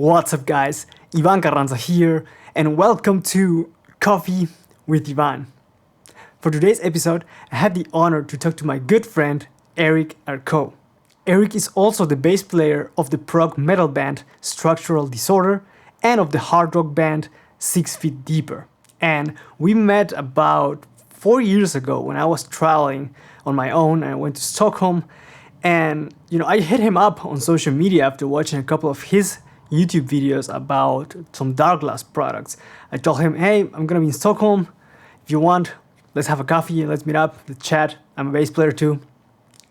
What's up, guys? Iván here, and welcome to Coffee with Iván. For today's episode, I had the honor to talk to my good friend Erik Arkö. Erik is also the bass player of the prog metal band Structural Disorder and of the hard rock band 6 Feet Deeper. And we met about 4 years ago when I was traveling on my own. I went to Stockholm, and I hit him up on social media after watching a couple of his YouTube videos about some dark glass products. I told him, hey, I'm gonna be in Stockholm. If you want, let's have a coffee, let's meet up, let's chat. I'm a bass player too.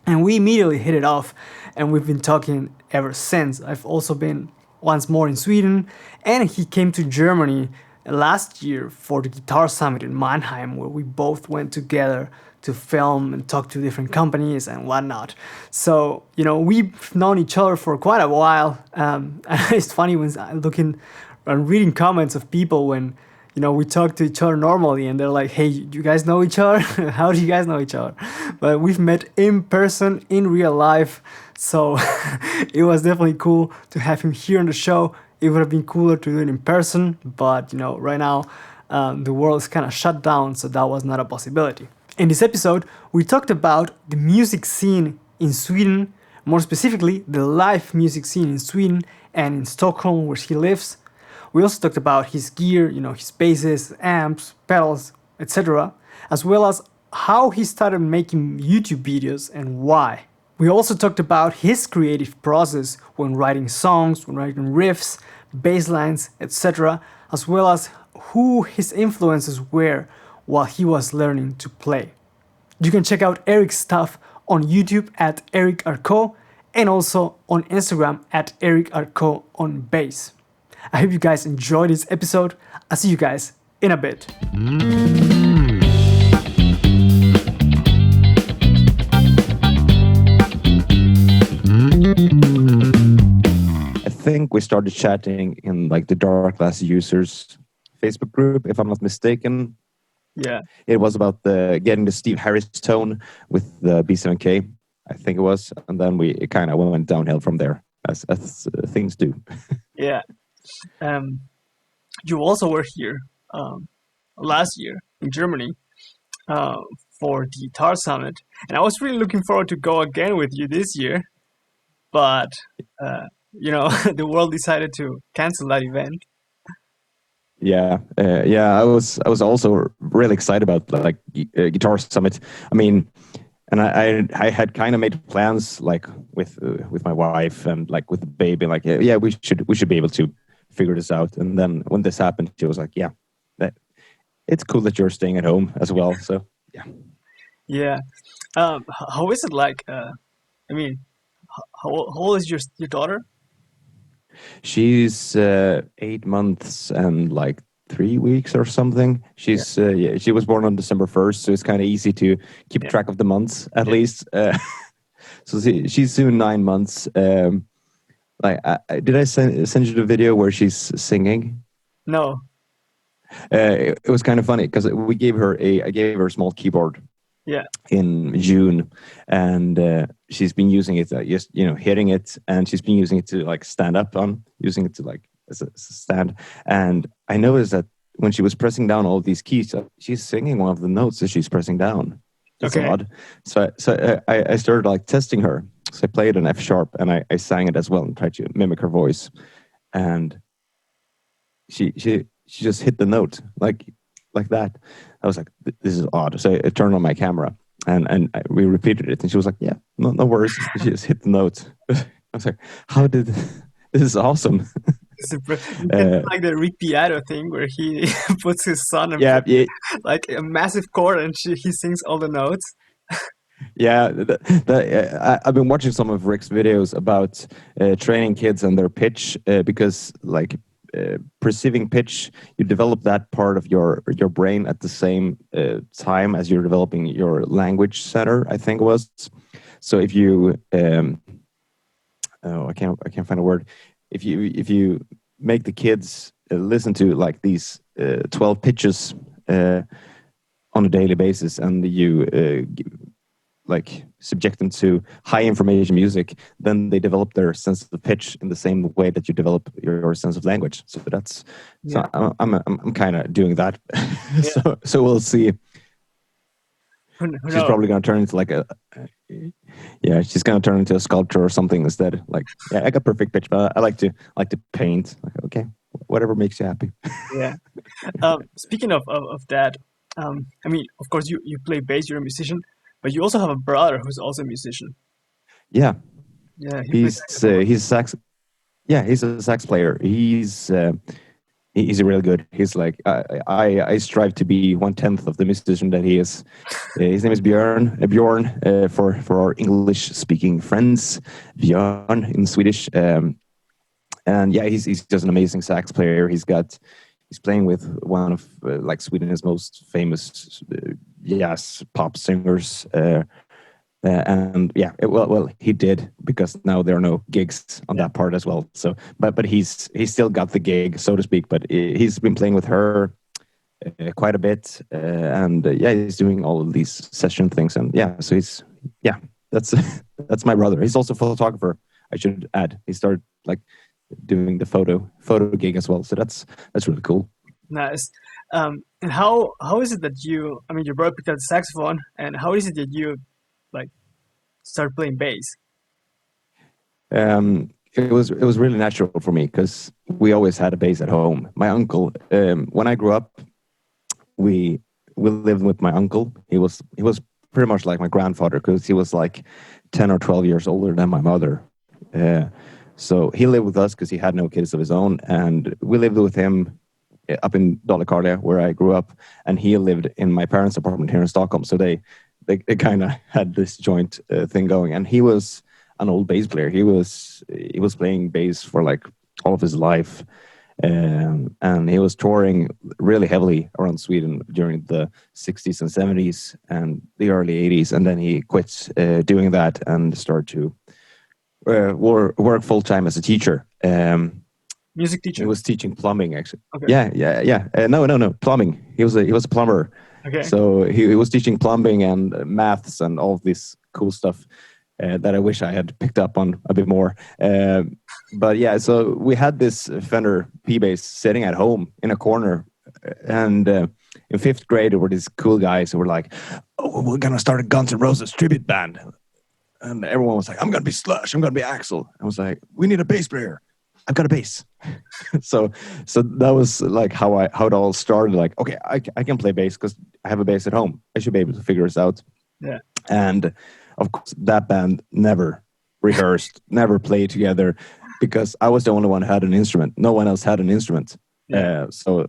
And we immediately hit it off, and we've been talking ever since. I've also been once more in Sweden, and he came to Germany last year for the Guitar Summit in Mannheim, where we both went together to film and talk to different companies and whatnot. So, we've known each other for quite a while. And it's funny when I'm looking and reading comments of people when, we talk to each other normally and they're like, hey, you guys know each other? How do you guys know each other? But we've met in person, in real life. So it was definitely cool to have him here on the show. It would have been cooler to do it in person, but right now the world is kind of shut down, so that was not a possibility. In this episode, we talked about the music scene in Sweden, more specifically the live music scene in Sweden and in Stockholm, where he lives. We also talked about his gear, his basses, amps, pedals, etc., as well as how he started making YouTube videos and why. We also talked about his creative process when writing songs, when writing riffs, bass lines, etc., as well as who his influences were while he was learning to play. You can check out Erik's stuff on YouTube at Erik Arkö and also on Instagram at Erik Arkö on bass. I hope you guys enjoyed this episode. I'll see you guys in a bit. I think we started chatting in the Dark Glass users Facebook group, if I'm not mistaken. Yeah. It was about getting the Steve Harris tone with the B7K, I think it was. And then it kind of went downhill from there, as things do. Yeah. You also were here last year in Germany for the Guitar Summit. And I was really looking forward to go again with you this year. But, the world decided to cancel that event. Yeah, I was also really excited about Guitar Summit. I mean, and I had kind of made plans with my wife and with the baby. We should be able to figure this out. And then when this happened, she was like, yeah, it's cool that you're staying at home as well. So yeah. Yeah. How is it like? How old is your daughter? She's 8 months and 3 weeks or something. She's she was born on December 1st, so it's kind of easy to keep track of the months at least. So she's soon 9 months. Did I send you the video where she's singing? No. It was kind of funny because I gave her a small keyboard. Yeah. In June, and she's been using it, just hitting it, and she's been using it to stand up on, using it to as a stand. And I noticed that when she was pressing down all these keys, she's singing one of the notes that she's pressing down. That's odd. So I started testing her. So I played an F sharp, and I sang it as well and tried to mimic her voice, and she just hit the note like that. I was like, this is odd. So I turned on my camera and we repeated it, and she was like, yeah, no worries. She just hit the note. I was like, this is awesome. It's like the Rick Beato thing where he puts his son in a massive chord and he sings all the notes. Yeah, I've been watching some of Rick's videos about training kids and their pitch because perceiving pitch, you develop that part of your brain at the same time as you're developing your language center, I think it was. So if you I can't find a word. If you make the kids listen to these 12 pitches on a daily basis, and you like subject them to high information music, then they develop their sense of pitch in the same way that you develop your sense of language. So that's so I'm kind of doing that. So we'll see. She's probably going to turn into like she's going to turn into a sculptor or something instead. Like, yeah, I got perfect pitch, but I like to paint. Like, okay, whatever makes you happy. Yeah. Speaking of that, I mean, of course, you play bass. You're a musician, but you also have a brother who's also a musician. Yeah. Yeah. He's a sax. Yeah, he's a sax player. He's really good. He's like I strive to be 1/10 of the musician that he is. His name is Björn. For our English speaking friends, Björn in Swedish. And yeah, he's just an amazing sax player. He's playing with one of like Sweden's most famous jazz pop singers. And yeah, well, he did, because now there are no gigs on that part as well. So, but he's still got the gig, so to speak. But he's been playing with her quite a bit, and yeah, he's doing all of these session things. And yeah, so that's my brother. He's also a photographer, I should add. He started like doing the photo gig as well. So that's really cool. Nice. And how is it that you? I mean, your brother picked up the saxophone, and how is it that you like start playing bass? It was really natural for me, because we always had a bass at home. My uncle, when I grew up, we lived with my uncle. He was pretty much like my grandfather, because he was like 10 or 12 years older than my mother. So he lived with us because he had no kids of his own, and we lived with him up in Dalakarlia, where I grew up, and he lived in my parents' apartment here in Stockholm. So they kind of had this joint thing going, and he was an old bass player. He was playing bass for like all of his life, and he was touring really heavily around Sweden during the 60s and 70s and the early 80s, and then he quit doing that and started to work full time as a teacher. Music teacher. He was teaching plumbing, actually. Okay. Yeah. No, plumbing. He was a plumber. Okay. So he was teaching plumbing and maths and all of this cool stuff that I wish I had picked up on a bit more. But yeah, so we had this Fender P-Bass sitting at home in a corner, and in fifth grade, there were these cool guys who were like, "Oh, we're gonna start a Guns N' Roses tribute band," and everyone was like, "I'm gonna be Slush. I'm gonna be Axl." I was like, "We need a bass player. I've got a bass." so that was like how it all started. Like, okay, I can play bass because I have a bass at home. I should be able to figure this out. Yeah. And of course, that band never rehearsed, never played together, because I was the only one who had an instrument. No one else had an instrument. Yeah. So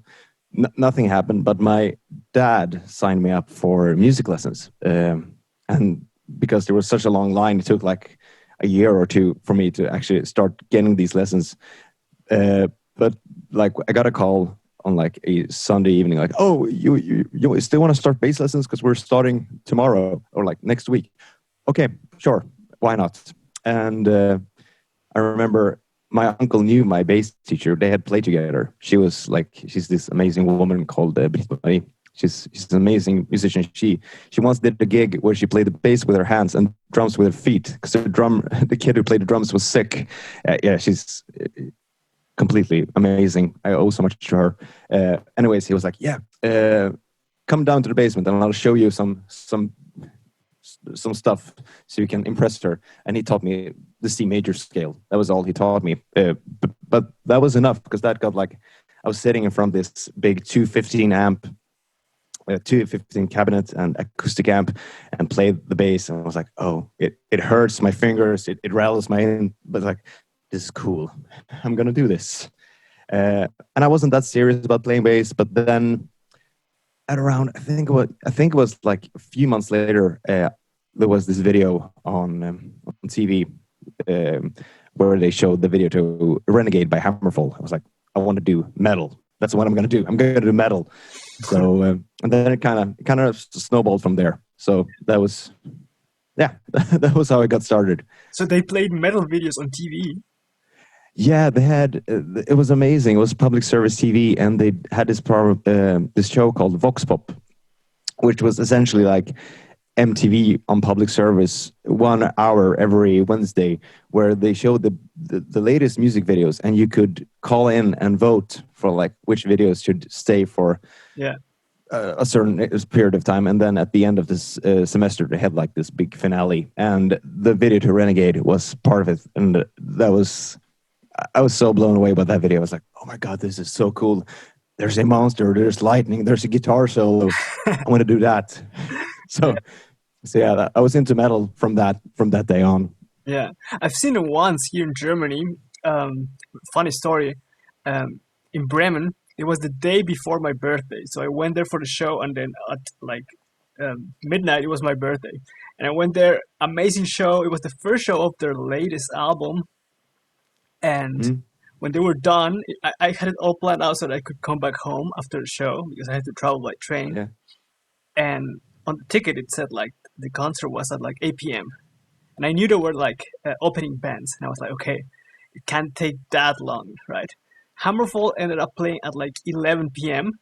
nothing happened. But my dad signed me up for music lessons, and because there was such a long line, it took like a year or two for me to actually start getting these lessons. But like, I got a call on like a Sunday evening, like, "Oh, you still want to start bass lessons? Because we're starting tomorrow or like next week." Okay, sure, why not? And I remember my uncle knew my bass teacher. They had played together. She's this amazing woman called Britt-Marie. She's an amazing musician. She once did a gig where she played the bass with her hands and drums with her feet, because the kid who played the drums was sick. Yeah, she's completely amazing. I owe so much to her. Anyways, he was like, "Yeah, come down to the basement and I'll show you some stuff so you can impress her." And he taught me the C major scale. That was all he taught me. But that was enough, because that got like, I was sitting in front of this big 215 amp. 215 cabinet and acoustic amp, and played the bass, and I was like, "Oh, it hurts my fingers, it rattles my hand, but like, this is cool. I'm gonna do this." And I wasn't that serious about playing bass, but then at around, I think it was like a few months later, there was this video on TV where they showed the video to Renegade by Hammerfall. I was like, I want to do metal. That's what I'm going to do. I'm going to do metal. So, and then it kind of snowballed from there. So that was how it got started. So they played metal videos on TV. Yeah, they had. It was amazing. It was public service TV, and they had this show called Vox Pop, which was essentially like MTV on public service 1 hour every Wednesday, where they showed the latest music videos, and you could call in and vote for like which videos should stay for a certain period of time. And then at the end of this semester, they had like this big finale, and the video to Renegade was part of it. And I was so blown away by that video. I was like, oh my God, this is so cool. There's a monster, there's lightning, there's a guitar solo. I want to do that. So yeah, I was into metal from that day on. Yeah, I've seen it once here in Germany. Funny story. In Bremen, it was the day before my birthday, so I went there for the show, and then at like midnight, it was my birthday, and I went there. Amazing show. It was the first show of their latest album, and when they were done, I had it all planned out so that I could come back home after the show because I had to travel by train. Yeah. And on the ticket, it said like the concert was at like 8 p.m. And I knew there were like opening bands, and I was like, okay, it can't take that long, right? Hammerfall ended up playing at like 11 p.m.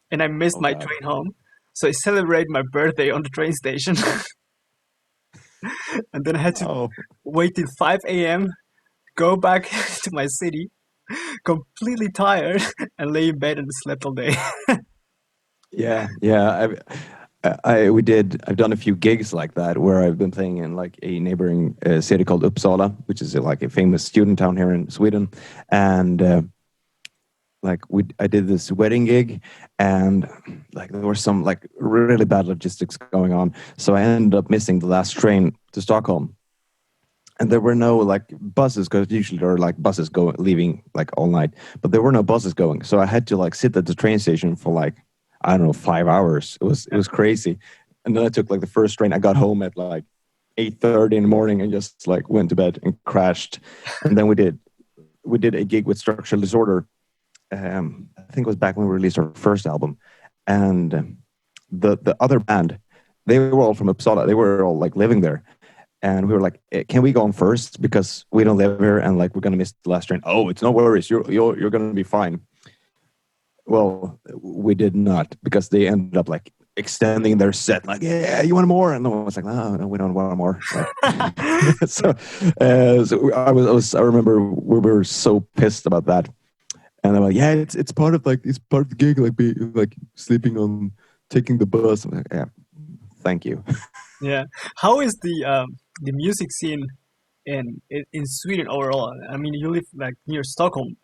and I missed my train home. So I celebrated my birthday on the train station. And then I had to wait till 5 a.m., go back to my city, completely tired, and lay in bed and slept all day. Yeah. I've done a few gigs like that where I've been playing in like a neighboring city called Uppsala, which is like a famous student town here in Sweden. And I did this wedding gig, and like there were some like really bad logistics going on. So I ended up missing the last train to Stockholm. And there were no like buses, because usually there are like buses leaving like all night, but there were no buses going. So I had to like sit at the train station for like, I don't know, 5 hours. It was crazy. And then I took like the first train. I got home at like 8:30 in the morning and just like went to bed and crashed. And then we did a gig with Structural Disorder. I think it was back when we released our first album. And the other band, they were all from Uppsala. They were all like living there. And we were like, can we go on first? Because we don't live here and like we're going to miss the last train. Oh, it's no worries. You're going to be fine. Well, we did not, because they ended up like extending their set. Like, yeah, you want more? And I was like, no, we don't want more. So I remember we were so pissed about that. And I'm like, yeah, it's part of the gig, like sleeping on, taking the bus. I'm like, yeah, thank you. Yeah. How is the music scene in Sweden overall? I mean, you live like near Stockholm,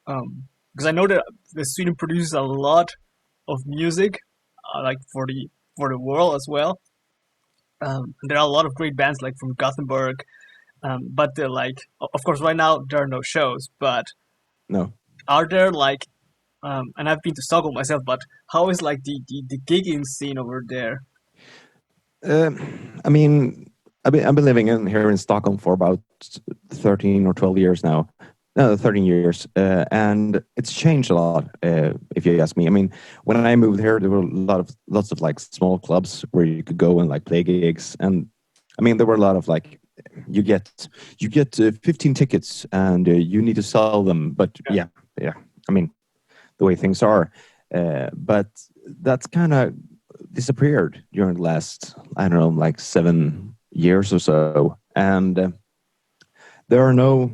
because I know that Sweden produces a lot of music, like for the world as well. There are a lot of great bands like from Gothenburg, but they're like, of course, right now there are no shows, but no. Are there like, and I've been to Stockholm myself, but how is like the gigging scene over there? I mean, I've been living here in Stockholm for about 13 or 12 years now. No, 13 years, and it's changed a lot. If you ask me, I mean, when I moved here, there were lots of like small clubs where you could go and like play gigs, and I mean, there were a lot of like, you get 15 tickets and you need to sell them. But yeah, I mean, the way things are, but that's kind of disappeared during the last, I don't know, like 7 years or so, and there are no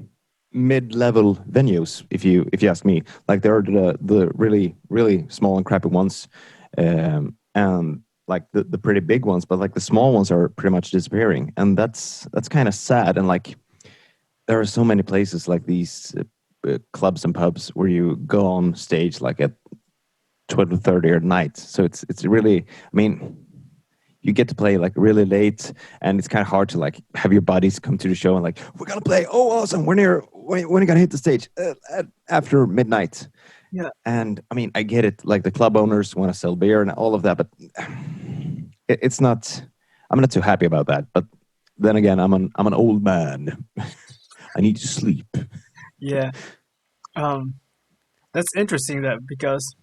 mid-level venues, if you ask me. Like there are the really, really small and crappy ones, and like the pretty big ones, but like the small ones are pretty much disappearing, and that's kind of sad. And like there are so many places like these clubs and pubs where you go on stage like at 12:30 at night. So it's really, I mean, you get to play like really late, and it's kind of hard to like have your buddies come to the show and like, we're gonna play. Oh, awesome! When are you gonna hit the stage? After midnight. Yeah. And I mean, I get it. Like the club owners want to sell beer and all of that, but it's not. I'm not too happy about that. But then again, I'm an old man. I need to sleep. Yeah. That's interesting because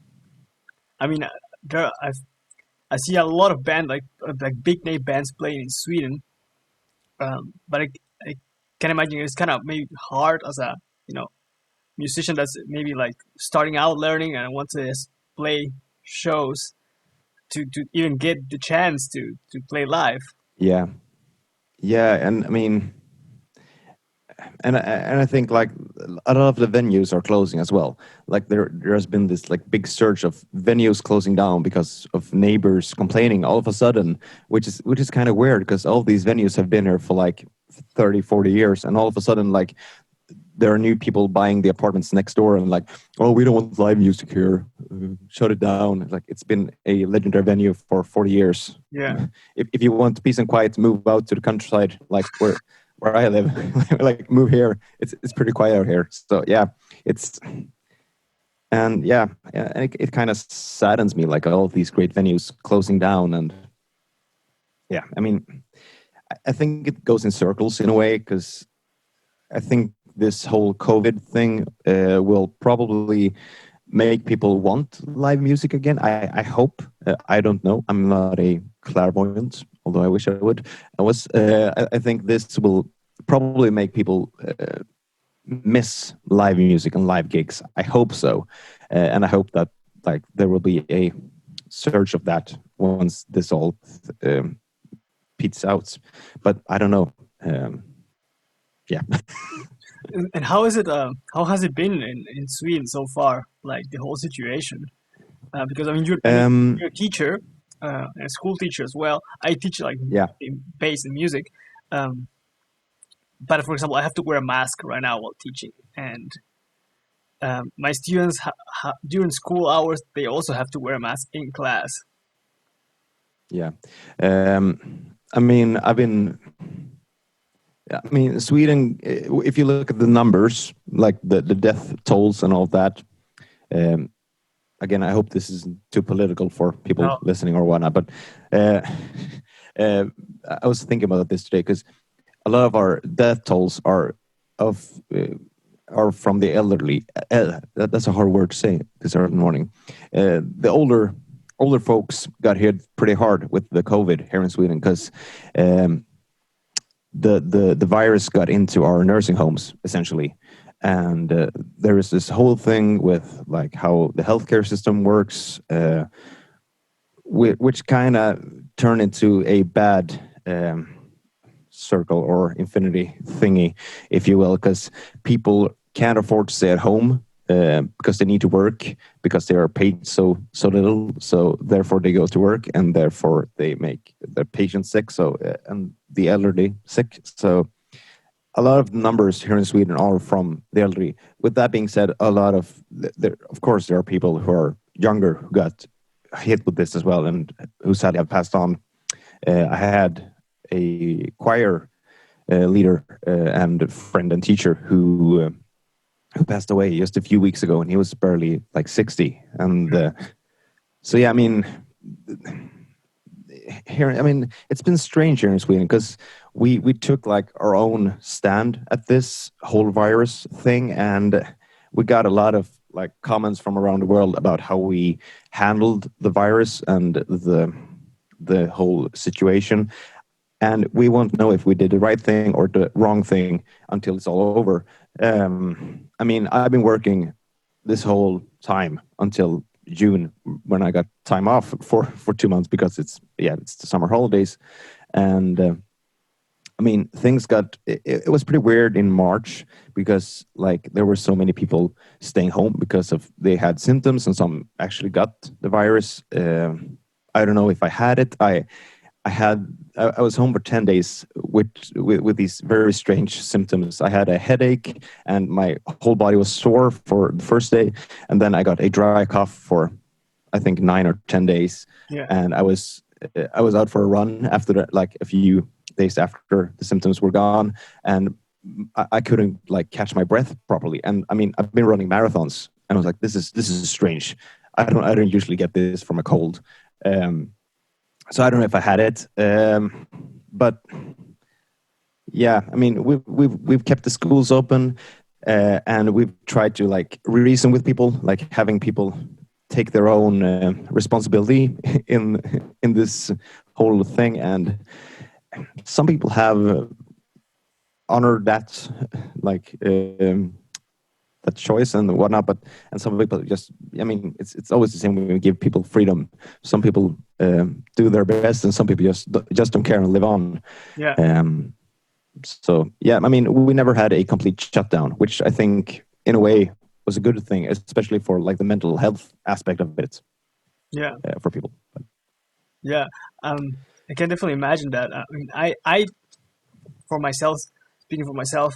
I mean, I see a lot of band like big name bands playing in Sweden, but I can imagine it's kind of maybe hard as a musician that's maybe like starting out learning and wants to play shows. to even get the chance to play live. Yeah, and I mean, and I think like a lot of the venues are closing as well. Like there has been this like big surge of venues closing down because of neighbors complaining all of a sudden, which is kind of weird because all these venues have been here for like 30, 40 years, and all of a sudden like there are new people buying the apartments next door and like, oh, we don't want live music here, shut it down. Like it's been a legendary venue for 40 years. Yeah. If you want peace and quiet, move out to the countryside, like where I live, like move here. It's pretty quiet out here. So yeah, and it kind of saddens me, like all of these great venues closing down. And yeah, I mean, I think it goes in circles in a way, because I think this whole COVID thing will probably make people want live music again. I hope. I don't know. I'm not a clairvoyant, although I wish I would. I think this will probably make people miss live music and live gigs. I hope so, and I hope that like there will be a surge of that once this all peaks out. But I don't know. Yeah. And how is it? How has it been in Sweden so far? Like the whole situation? Because I mean, you're a teacher, a school teacher as well. I teach like bass and music, but for example, I have to wear a mask right now while teaching, and my students during school hours they also have to wear a mask in class. Yeah, I mean, Sweden, if you look at the numbers, like the death tolls and all that, again, I hope this isn't too political for people listening or whatnot, but I was thinking about this today, because a lot of our death tolls are from the elderly. That's a hard word to say this early morning. The older folks got hit pretty hard with the COVID here in Sweden, because the virus got into our nursing homes essentially, and there is this whole thing with like how the healthcare system works, which kind of turned into a bad circle or infinity thingy, if you will, because people can't afford to stay at home because they need to work, because they are paid so little, so therefore they go to work, and therefore they make the patients sick, so and the elderly sick. So a lot of numbers here in Sweden are from the elderly. With that being said, a lot of course there are people who are younger who got hit with this as well, and who sadly have passed on. I had a choir leader and friend and teacher who passed away just a few weeks ago, and he was barely like 60. And so yeah, I mean, it's been strange here in Sweden, because we took like our own stand at this whole virus thing, and we got a lot of like comments from around the world about how we handled the virus and the whole situation. And we won't know if we did the right thing or the wrong thing until it's all over. I mean, I've been working this whole time until June, when I got time off for 2 months, because it's the summer holidays. And I mean, things got, it was pretty weird in March, because like there were so many people staying home because of they had symptoms, and some actually got the virus. I don't know if I had it. I was home for 10 days with these very strange symptoms. I had a headache, and my whole body was sore for the first day, and then I got a dry cough for I think 9 or 10 days. Yeah. And I was out for a run after that, like a few days after the symptoms were gone, and I couldn't like catch my breath properly. And I mean, I've been running marathons, and I was like, this is strange. I don't usually get this from a cold. So I don't know if I had it, but yeah, I mean, we've kept the schools open, and we've tried to like reason with people, like having people take their own responsibility in this whole thing. And some people have honored that, like that choice and whatnot. But and some people just, I mean, it's always the same when we give people freedom. Some people do their best, and some people just don't care and live on. Yeah. So yeah, I mean, we never had a complete shutdown, which I think in a way was a good thing, especially for like the mental health aspect of it. Yeah. For people. Yeah. I can definitely imagine that. I mean, I for myself, speaking for myself,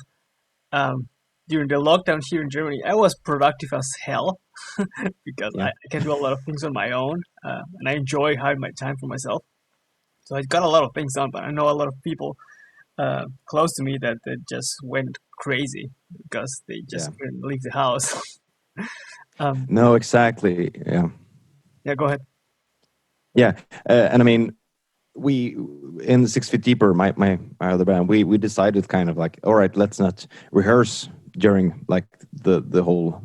during the lockdown here in Germany, I was productive as hell because I can do a lot of things on my own, and I enjoy having my time for myself. So I got a lot of things done, but I know a lot of people close to me that they just went crazy because they just couldn't leave the house. No, exactly. Yeah. Yeah, go ahead. Yeah, and I mean, we in 6 Feet Deeper, my other band, we decided kind of like, all right, let's not rehearse during like the whole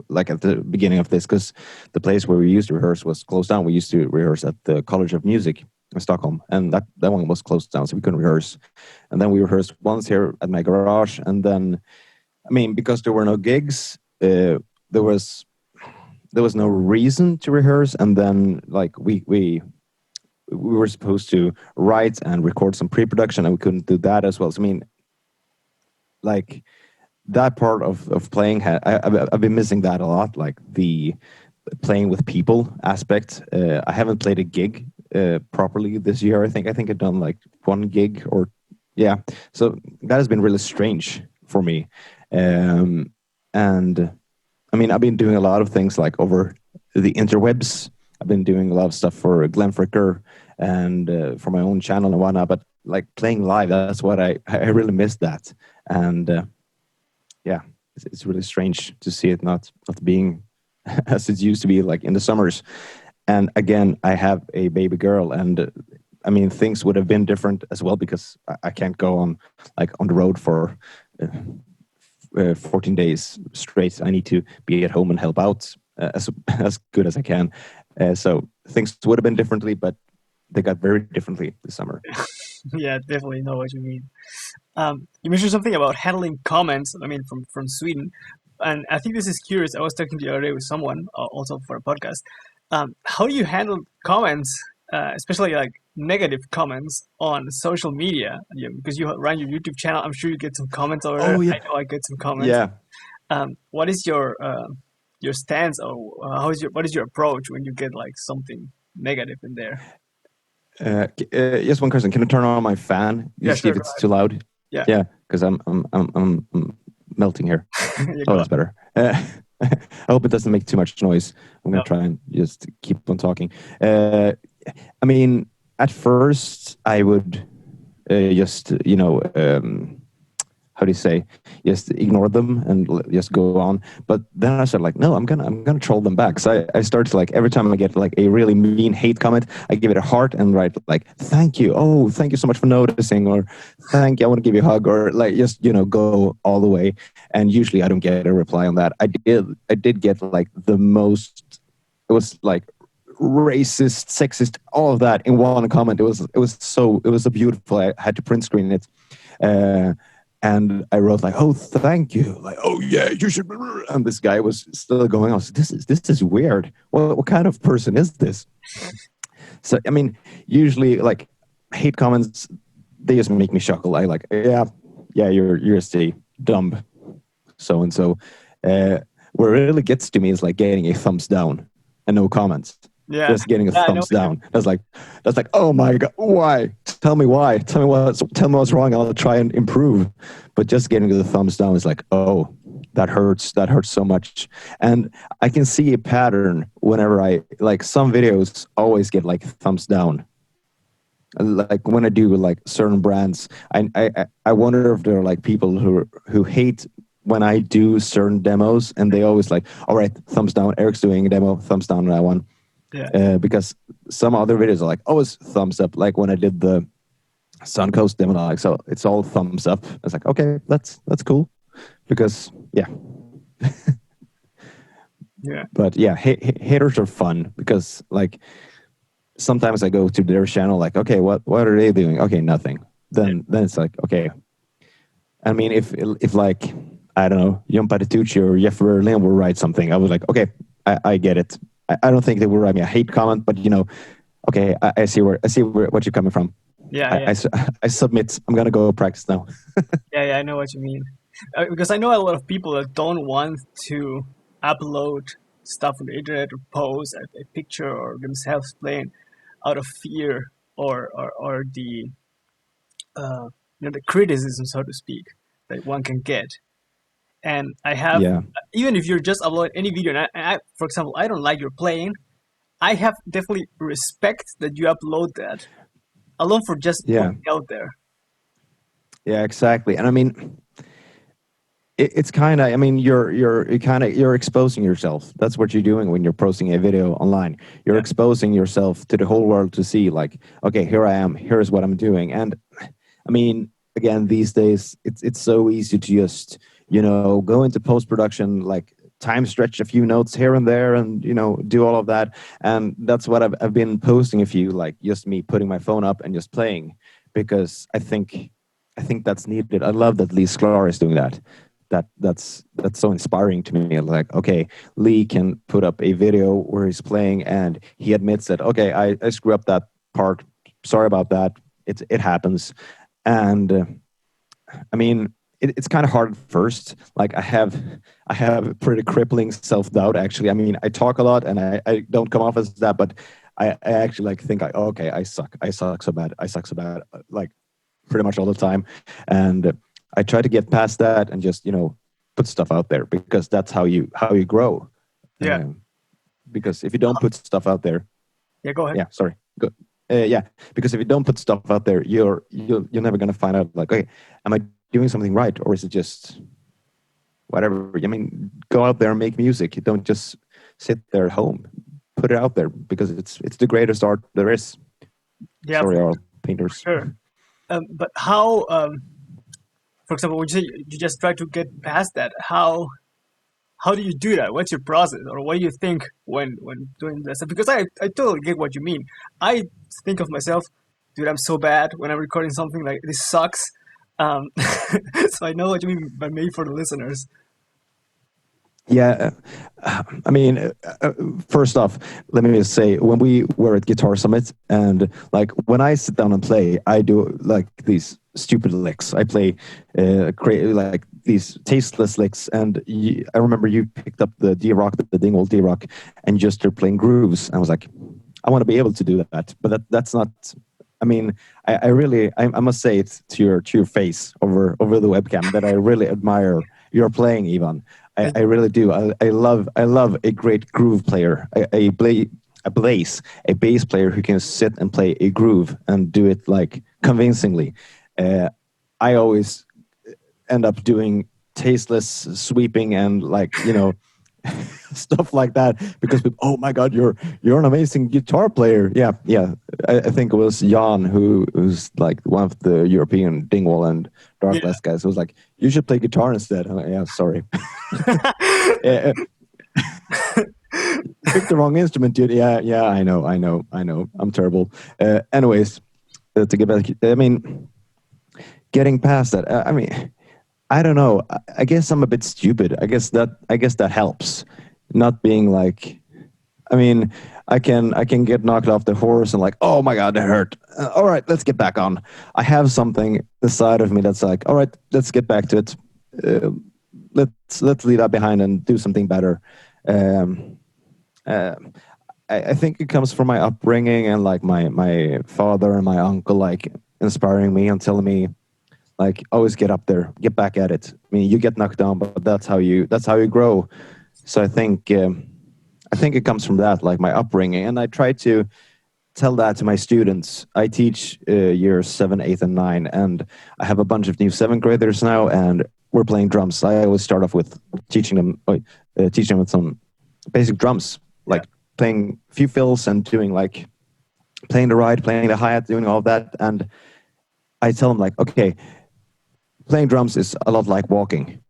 like at the beginning of this, because the place where we used to rehearse was closed down. We used to rehearse at the College of Music in Stockholm, and that one was closed down, so we couldn't rehearse. And then we rehearsed once here at my garage, and then, I mean, because there were no gigs, there was no reason to rehearse. And then like we were supposed to write and record some pre-production, and we couldn't do that as well. So I mean, like that part of playing, I've been missing that a lot, like the playing with people aspect. I haven't played a gig properly this year. I think I've done like one gig, or so that has been really strange for me. And I mean, I've been doing a lot of things like over the interwebs. I've been doing a lot of stuff for Glenn Fricker and for my own channel and whatnot. But like playing live, that's what I really missed that. And it's really strange to see it not being as it used to be, like in the summers. And again, I have a baby girl, and I mean, things would have been different as well, because I can't go on the road for 14 days straight. I need to be at home and help out as good as I can. So things would have been differently, but they got very differently this summer. Yeah, definitely know what you mean. You mentioned something about handling comments. I mean, from Sweden, and I think this is curious. I was talking the other day with someone also for a podcast. How do you handle comments, especially like negative comments on social media? Because you run your YouTube channel, I'm sure you get some comments over there. Yeah. I know I get some comments. Yeah. What is your stance, or what is your approach when you get like something negative in there? Yes, one question. Can I turn on my fan? You see if it's too loud? Yeah, because I'm melting here. That's better. I hope it doesn't make too much noise. I'm gonna try and just keep on talking. I mean, at first I would just how do you say, just ignore them and just go on. But then I said like, no, I'm gonna troll them back. So I started to, like, every time I get like a really mean hate comment, I give it a heart and write like, thank you. Oh, thank you so much for noticing, or thank you, I want to give you a hug, or like just, go all the way. And usually I don't get a reply on that. I did get like the most, it was like racist, sexist, all of that in one comment. It was so beautiful. I had to print screen it. And I wrote like, oh, thank you. Like, oh yeah, you should. And this guy was still going on. This is weird. What kind of person is this? So I mean, usually like hate comments, they just make me chuckle. I like, yeah, you're a dumb so and so. What really gets to me is like getting a thumbs down and no comments. Yeah. Just getting a thumbs down. That's like, oh my God, why? Tell me why. Tell me what's wrong. I'll try and improve. But just getting the thumbs down is like, oh, that hurts. That hurts so much. And I can see a pattern whenever I, like, some videos always get like thumbs down. Like when I do like certain brands, I wonder if there are like people who hate when I do certain demos, and they always like, all right, thumbs down. Erik's doing a demo, thumbs down on that one. Yeah. Because some other videos are like always thumbs up. Like when I did the Suncoast demo, like, so it's all thumbs up. It's like, okay, that's cool, because yeah. But yeah, haters are fun, because like sometimes I go to their channel like, okay, what are they doing? Okay, nothing. Then it's like, okay. I mean, if like I don't know, Jon Patitucci or Jeff Berlin will write something, I was like, okay, I get it. I don't think they will write me a hate comment, but okay, I see what you're coming from. Yeah. I submit. I'm gonna go practice now. Yeah, I know what you mean. Because I know a lot of people that don't want to upload stuff on the internet or post a picture or themselves playing out of fear or the the criticism, so to speak, that one can get. And I have, Yeah. even if you're just uploading any video, and I, for example, I don't like your playing, I have definitely respect that you upload that, alone for just putting it out there. Yeah, exactly. And I mean, it's kind of, I mean, you're exposing yourself. That's what you're doing when you're posting a video online. You're exposing yourself to the whole world to see, like, okay, here I am. Here's what I'm doing. And I mean, again, these days it's so easy to just go into post production, like time stretch a few notes here and there, and do all of that. And that's what I've been posting a few, like just me putting my phone up and just playing, because I think that's needed. I love that Lee Sklar is doing that. That's so inspiring to me. Like, okay, Lee can put up a video where he's playing and he admits that, okay, I screw up that part. Sorry about that. It happens. And I mean, it's kind of hard at first. Like I have pretty crippling self-doubt, actually. I mean, I talk a lot and I don't come off as that, but I actually like think okay, I suck so bad, like pretty much all the time. And I try to get past that and just put stuff out there, because that's how you grow. Yeah. Because if you don't put stuff out there, go ahead. Yeah, sorry. Go. Because if you don't put stuff out there, you're never gonna find out, like, okay, am I doing something right, or is it just whatever? I mean, go out there and make music. You don't just sit there at home. Put it out there, because it's the greatest art there is. Yeah, sorry, all painters. Sure. But how? For example, would you say you just try to get past that? How do you do that? What's your process, or what do you think when doing this? Because I totally get what you mean. I think of myself, dude, I'm so bad when I'm recording something, like this sucks. So I know what you mean, but maybe for the listeners. Yeah, I mean, first off, let me just say, when we were at Guitar Summit, and like when I sit down and play, I do like these stupid licks. I play like these tasteless licks, and I remember you picked up the D-Rock, the Dingwall D-Rock, and just started playing grooves. I was like, I want to be able to do that, but that's not. I mean, I really must say it to your face over the webcam that I really admire your playing, Iván. I really do. I love a great groove player, a bass player who can sit and play a groove and do it like convincingly. I always end up doing tasteless sweeping and like stuff like that, because oh my god, you're an amazing guitar player. Yeah. I think it was Jan who's like one of the European Dingwall and Darkless guys. Who was like, you should play guitar instead. I'm like, yeah, sorry. You picked the wrong instrument, dude. Yeah, I know. I'm terrible. Anyways, to get back, I mean, getting past that. I mean, I don't know. I guess I'm a bit stupid. I guess that helps. Not being like, I mean, I can get knocked off the horse and like, oh my god, that hurt. All right, let's get back on. I have something inside of me that's like, all right, let's get back to it. Let's leave that behind and do something better. I think it comes from my upbringing and like my father and my uncle like inspiring me and telling me, like, always get up there, get back at it. I mean, you get knocked down, but that's how you grow. So I think it comes from that, like my upbringing, and I try to tell that to my students. I teach years 7, 8, and 9, and I have a bunch of new 7th graders now, and we're playing drums. I always start off with teaching them with some basic drums, like playing a few fills and doing like playing the ride, playing the hi-hat, doing all that, and I tell them like, okay, playing drums is a lot like walking.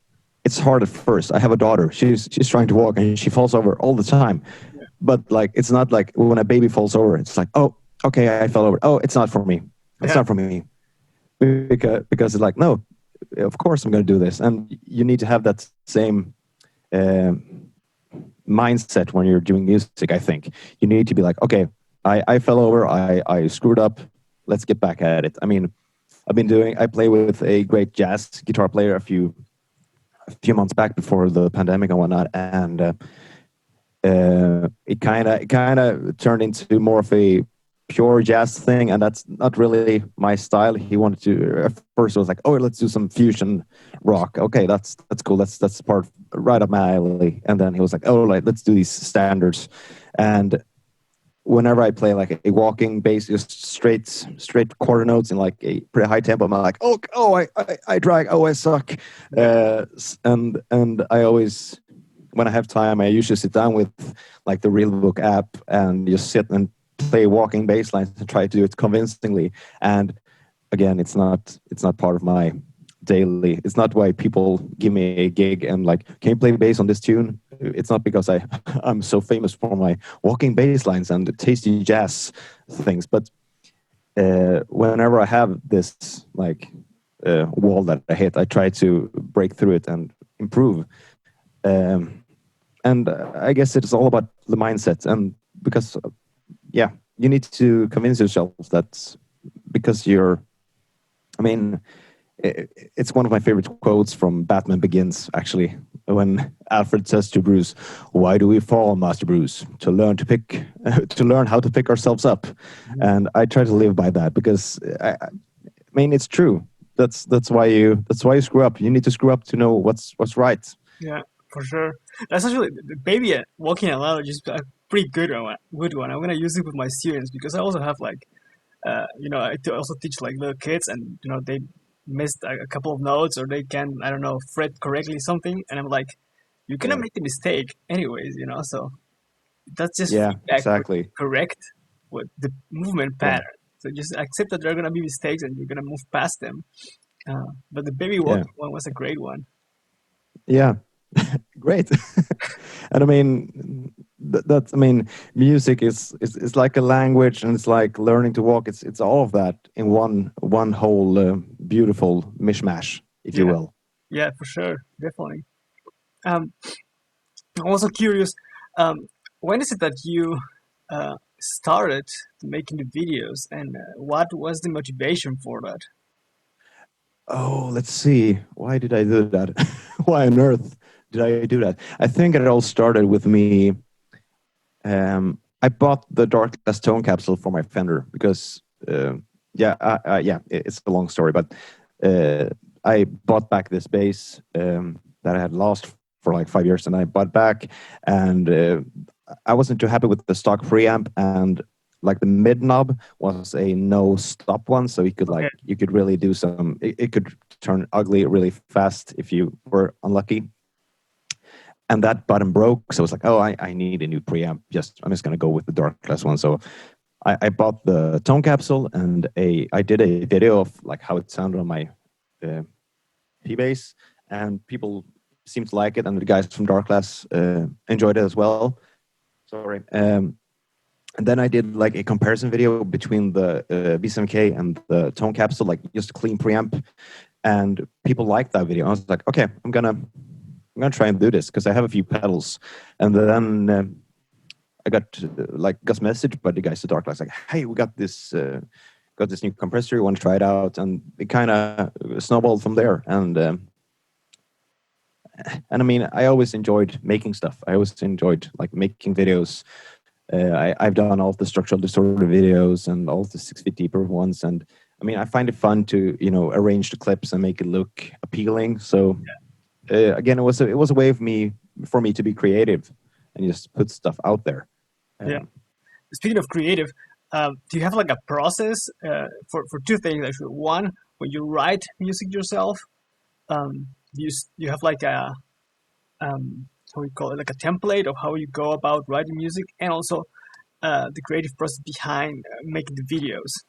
It's hard at first. I have a daughter. She's trying to walk and she falls over all the time. Yeah. But like, it's not like when a baby falls over, it's like, oh, okay, I fell over. Oh, it's not for me. It's not for me. Because it's like, no, of course I'm going to do this. And you need to have that same mindset when you're doing music. I think you need to be like, okay, I fell over, I screwed up, let's get back at it. I mean, I play with a great jazz guitar player a few months back before the pandemic and whatnot, and it kind of turned into more of a pure jazz thing, and that's not really my style. He wanted to, at first it was like, oh, let's do some fusion rock. Okay, that's cool. That's part right up my alley. And then he was like, oh, let's do these standards. And whenever I play like a walking bass, just straight quarter notes in like a pretty high tempo, I'm like, I drag, I suck. And I always, when I have time, I usually sit down with like the Realbook app and just sit and play walking bass lines and try to do it convincingly. And again, it's not part of my daily. It's not why people give me a gig and like, can you play bass on this tune? It's not because I'm so famous for my walking bass lines and tasty jazz things, but whenever I have this like wall that I hit, I try to break through it and improve. And I guess it's all about the mindset, and because you need to convince yourself that because it's one of my favorite quotes from Batman Begins, actually, when Alfred says to Bruce, "Why do we fall, Master Bruce? To learn how to pick ourselves up." And I try to live by that because it's true. That's why you screw up. You need to screw up to know what's right. Yeah, for sure. That's actually the baby walking analogy is a pretty good one. I'm gonna use it with my students because I also have like, I also teach like little kids, and they missed a couple of notes or they can, I don't know, fret correctly something, and I'm like, you're gonna make the mistake anyways, so that's just feedback. Exactly. Correct what the movement pattern. So just accept that there are gonna be mistakes and you're gonna move past them. But the baby walking one was a great one. Yeah, great. And music is like a language, and it's like learning to walk. It's all of that in one whole beautiful mishmash, if you will. Yeah, for sure, definitely. I'm also curious. When is it that you started making the videos, and what was the motivation for that? Oh, let's see. Why did I do that? Why on earth did I do that? I think it all started with me. I bought the Darkless tone capsule for my Fender because, it's a long story, but I bought back this bass that I had lost for like 5 years, and I bought back, and I wasn't too happy with the stock preamp, and like the mid knob was a no stop one, so you could really do some. It could turn ugly really fast if you were unlucky. And that button broke, so I was like, oh, I need a new preamp. I'm just gonna go with the Darkless one. So I bought the tone capsule, and I did a video of like how it sounded on my P-Bass, and people seemed to like it, and the guys from Darkless enjoyed it as well. Sorry. And then I did like a comparison video between the V7K and the tone capsule, like just a clean preamp, and people liked that video. I was like, okay, I'm gonna try and do this because I have a few pedals. And then I got messaged by the guys at Darkless like, hey, we got this new compressor, you want to try it out? And it kind of snowballed from there. And I always enjoyed making stuff. I always enjoyed like making videos. I've done all of the structural distorted videos and all of the 6 feet deeper ones, and I find it fun to arrange the clips and make it look appealing. So again, it was a way for me to be creative and just put stuff out there. Speaking of creative, do you have like a process for two things actually? One, when you write music yourself, you have like a how we call it, like a template of how you go about writing music, and also the creative process behind making the videos.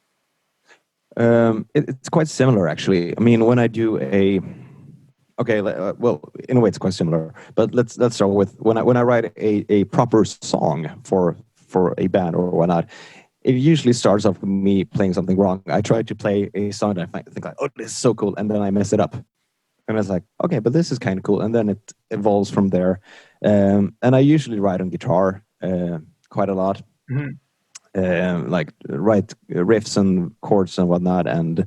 It's quite similar, actually. When I do well, in a way, it's quite similar. But let's start with when I write a proper song for a band or whatnot. It usually starts off with me playing something wrong. I try to play a song that I think like, oh, this is so cool, and then I mess it up. And I was like, okay, but this is kind of cool. And then it evolves from there. And I usually write on guitar quite a lot. Like write riffs and chords and whatnot, and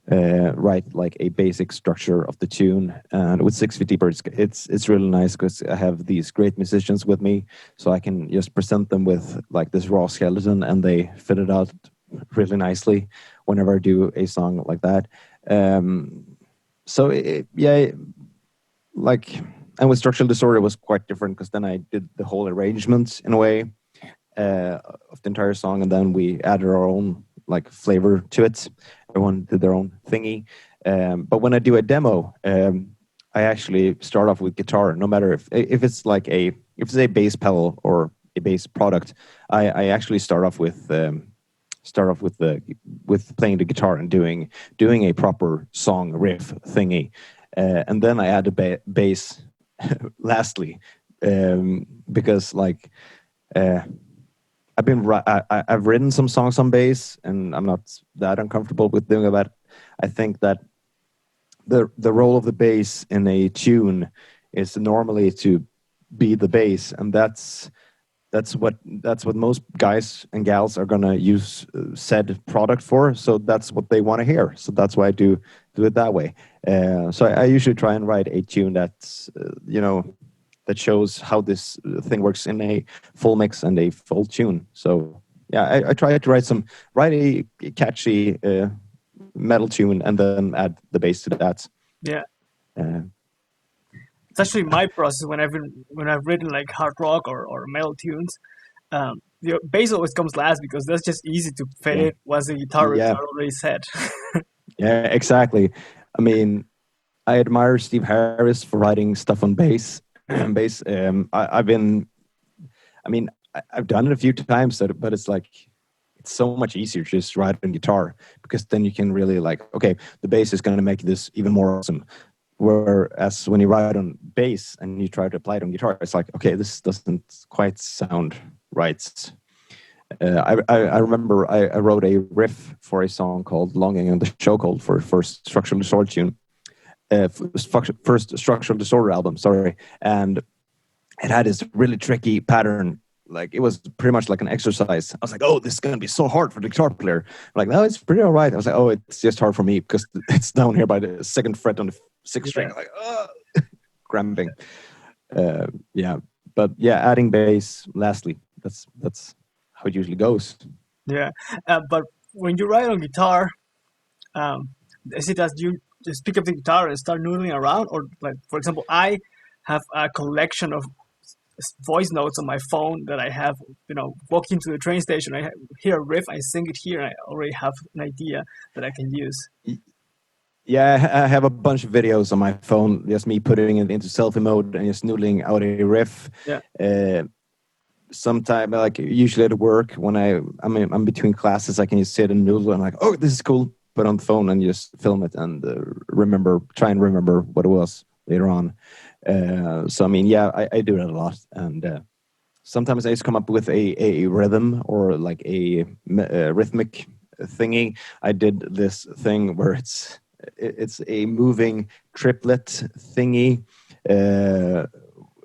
write like a basic structure of the tune. And with 6 Feet Deeper, it's really nice because I have these great musicians with me, so I can just present them with like this raw skeleton, and they fit it out really nicely whenever I do a song like that. So yeah, like, and with Structural Disorder it was quite different because then I did the whole arrangement in a way of the entire song, and then we added our own like flavor to it. Everyone did their own thingy. But when I do a demo, I actually start off with guitar, no matter if it's like if it's a bass pedal or a bass product. I actually start off with playing the guitar and doing a proper song riff thingy, and then I add the bass lastly, because like I've written some songs on bass, and I'm not that uncomfortable with doing it. But I think that the role of the bass in a tune is normally to be the bass, and that's what most guys and gals are gonna use said product for. So that's what they want to hear. So that's why I do it that way. So I usually try and write a tune that's that shows how this thing works in a full mix and a full tune. So yeah, I try to write a catchy metal tune and then add the bass to that. Yeah. It's actually my process when I've written like hard rock or metal tunes. The bass always comes last because that's just easy to fit it once the guitar riffs are already set. Yeah, exactly. I mean, I admire Steve Harris for writing stuff on bass. Bass. I've done it a few times, but it's like it's so much easier to just write on guitar, because then you can really like, okay, the bass is going to make this even more awesome. Whereas when you write on bass and you try to apply it on guitar, it's like, okay, this doesn't quite sound right. I remember I wrote a riff for a song called Longing on the Show Called for first Structural Disorder tune. First Structural Disorder album, sorry. And it had this really tricky pattern. Like, it was pretty much like an exercise. I was like, oh, this is going to be so hard for the guitar player. I'm like, no, it's pretty all right. I was like, oh, it's just hard for me because it's down here by the second fret on the sixth string. I'm like, cramping. Yeah. But yeah, adding bass lastly. That's how it usually goes. Yeah. But when you write on guitar, is it as you just pick up the guitar and start noodling around? Or like, for example, I have a collection of voice notes on my phone that I have, walking to the train station, I hear a riff, I sing it here, and I already have an idea that I can use. Yeah, I have a bunch of videos on my phone, just me putting it into selfie mode and just noodling out a riff. Yeah. Sometime, like usually at work, when I'm between classes, I can just sit and noodle and like, oh, this is cool. Put on the phone and just film it and try and remember what it was later on. So I mean, yeah, I do that a lot, and sometimes I just come up with a rhythm or like a rhythmic thingy. I did this thing where it's a moving triplet thingy,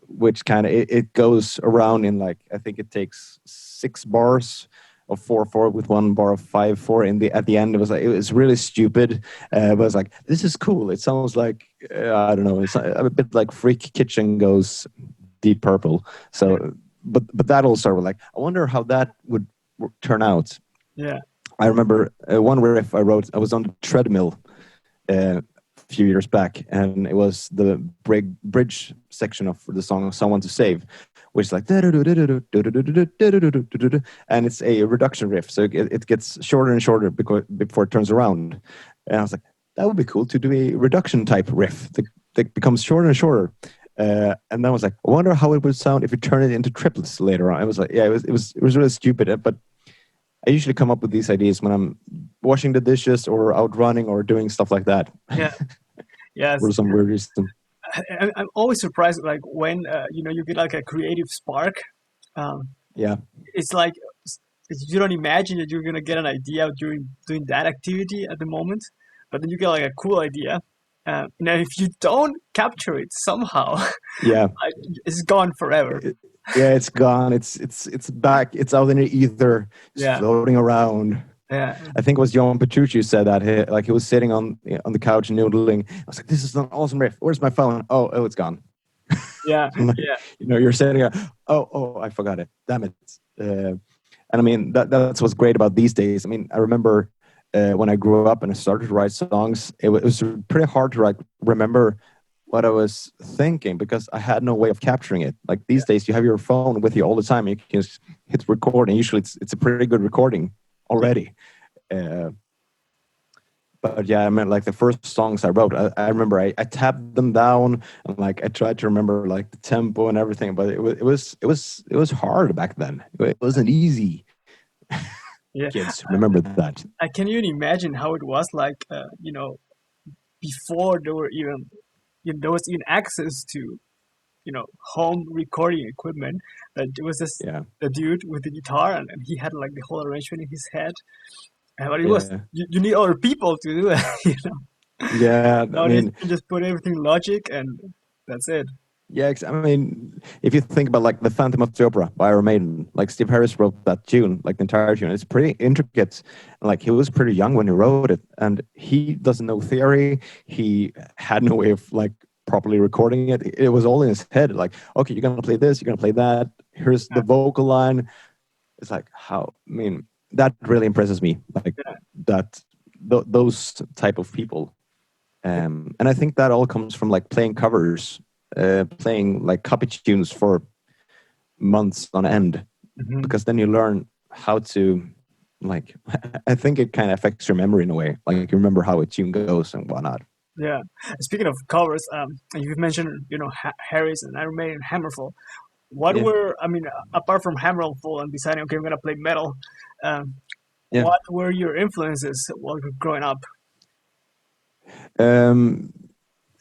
which kind of it goes around in, like, I think it takes 6 bars of 4/4 with 1 bar of 5/4 at the end. It was really stupid, but I was like, this is cool. It sounds like I don't know, it's a bit like Freak Kitchen goes Deep Purple. So but that also like, I wonder how that would turn out. Yeah, I remember one riff I wrote. I was on the treadmill a few years back, and it was the bridge section of the song "Someone to Save," which is like, and it's a reduction riff, so it gets shorter and shorter before it turns around. And I was like, that would be cool to do a reduction type riff that becomes shorter and shorter. And then I was like, I wonder how it would sound if we turn it into triplets later on. I was like, yeah, it was really stupid, but I usually come up with these ideas when I'm washing the dishes or out running or doing stuff like that. Yeah, yes. For some weird reason. I'm always surprised, like when you get like a creative spark. Yeah, it's like you don't imagine that you're gonna get an idea during doing that activity at the moment, but then you get like a cool idea, if you don't capture it somehow, Yeah. it's gone forever. Yeah, it's gone. It's back. It's out in the ether, just Yeah. floating around. Yeah. I think it was John Petrucci who said that. He was sitting on the couch noodling. I was like, "This is an awesome riff. Where's my phone? Oh, it's gone." Yeah. Like, Yeah. you're sitting there. Oh, I forgot it. Damn it. And I mean, that's what's great about these days. I mean, I remember when I grew up and I started to write songs, it was pretty hard to remember what I was thinking because I had no way of capturing it. Like these days, you have your phone with you all the time. You can just hit record, and usually it's a pretty good recording already. But yeah, I mean, like the first songs I wrote, I remember I tabbed them down and like I tried to remember like the tempo and everything, but it was hard back then. It wasn't easy. Yeah. Kids, remember that. I can even imagine how it was like, before there was even access to, home recording equipment. That it was just the dude with the guitar, and he had like the whole arrangement in his head. But it was you need other people to do that, Yeah, I mean, you just put everything logic, and that's it. Yeah, I mean, if you think about like the Phantom of the Opera by Iron Maiden, like Steve Harris wrote that tune, like the entire tune. It's pretty intricate. Like he was pretty young when he wrote it, and he doesn't know theory. He had no way of like properly recording it. It was all in his head. Like, okay, you're gonna play this, you're gonna play that. Here's the vocal line. It's like how. I mean, that really impresses me. Like those type of people, and I think that all comes from like playing covers. Playing like copy tunes for months on end, because then you learn how to like. I think it kind of affects your memory in a way. Like you remember how a tune goes and whatnot. Yeah. Speaking of covers, you've mentioned Harris and Iron Maiden, Hammerfall. What were apart from Hammerfall and deciding okay I'm gonna play metal, what were your influences while growing up?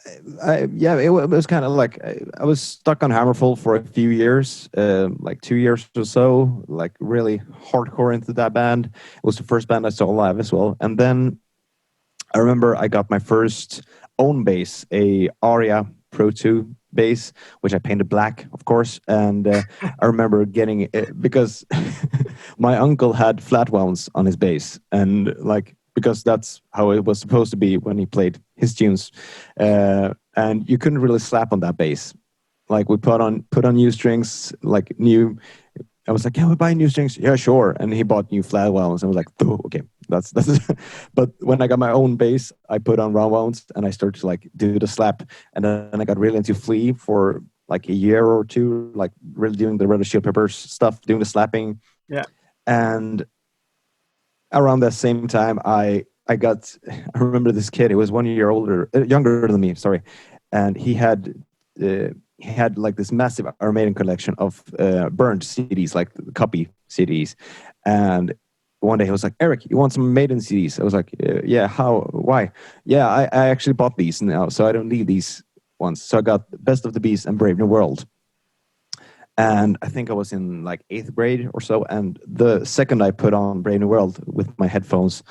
It was kind of like I was stuck on Hammerfall for a few years, like 2 years or so, like really hardcore into that band. It was the first band I saw live as well. And then I remember I got my first own bass, a Aria Pro 2 bass, which I painted black, of course. And I remember getting it because my uncle had flat wounds on his bass, and like, because that's how it was supposed to be when he played his tunes. And you couldn't really slap on that bass. Like we put on new strings, like new. I was like, "Can we buy new strings?" Yeah, sure. And he bought new flat wounds. I was like, "Oh, okay, that's." But when I got my own bass, I put on round wounds and I started to like do the slap. And then I got really into Flea for like a year or two, like really doing the Red Hot Chili Peppers stuff, doing the slapping. Yeah. And around that same time, I remember this kid. He was 1 year younger than me. Sorry, and he had like this massive Iron Maiden collection of burned CDs, like copy CDs. And one day he was like, "Erik, you want some Maiden CDs?" I was like, "Yeah, how? Why?" "Yeah, I actually bought these now, so I don't need these ones." So I got Best of the Beast and Brave New World. And I think I was in like 8th grade or so. And the second I put on Brave New World with my headphones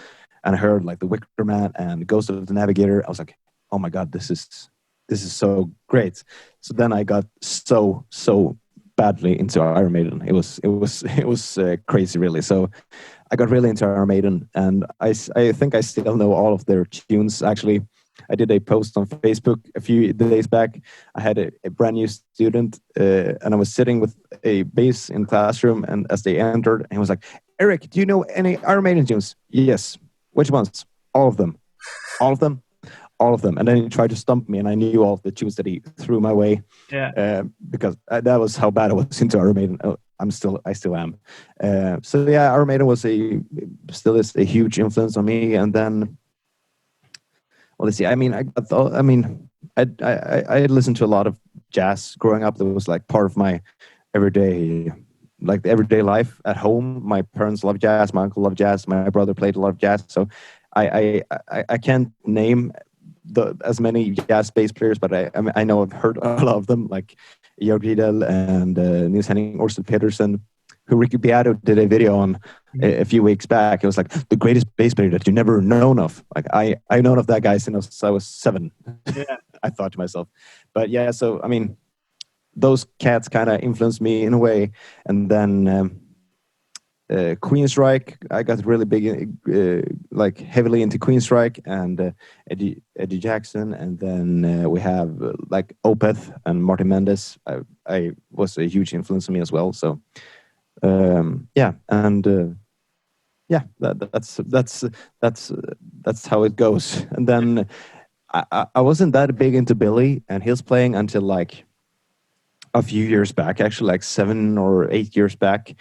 and I heard like the Wicker Man and Ghost of the Navigator, I was like, "Oh my God, this is so great." So then I got so badly into Iron Maiden. It was crazy, really. So I got really into Iron Maiden, and I think I still know all of their tunes. Actually, I did a post on Facebook a few days back. I had a brand new student, and I was sitting with a bass in classroom, and as they entered, and he was like, "Erik, do you know any Iron Maiden tunes?" "Yes." "Which ones?" "All of them." "All of them?" "All of them." And then he tried to stump me, and I knew all of the tunes that he threw my way. Yeah. Because that was how bad I was into Iron Maiden. I still am. So yeah, Iron Maiden still is a huge influence on me. And then, well, let's see. I mean, I listened to a lot of jazz growing up. That was like part of my everyday life at home. My parents loved jazz. My uncle loved jazz. My brother played a lot of jazz. So I can't name as many jazz bass players, but I know I've heard a lot of them, like Jörg Riedel and Nils Henning Orsted Peterson. Ricky Beato did a video on a few weeks back. It was like the greatest bass player that you never known of. Like I known of that guy since I was 7. Yeah. I thought to myself, but yeah. So I mean, those cats kind of influenced me in a way, and then. Queensryche, I got really big, like heavily into Queensryche and Eddie Jackson, and then we have like Opeth and Martin Mendes. I was a huge influence on me as well. So yeah, and yeah, that's how it goes. And then I wasn't that big into Billy and his playing until like a few years back, actually, like 7 or 8 years back.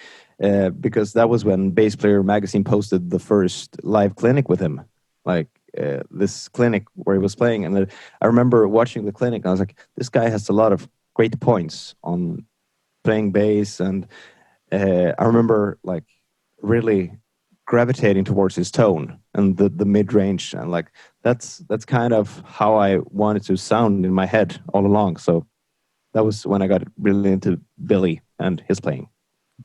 Because that was when Bass Player magazine posted the first live clinic with him, like this clinic where he was playing. And I remember watching the clinic and I was like, this guy has a lot of great points on playing bass. And I remember like really gravitating towards his tone and the mid-range. And like, that's kind of how I wanted to sound in my head all along. So that was when I got really into Billy and his playing.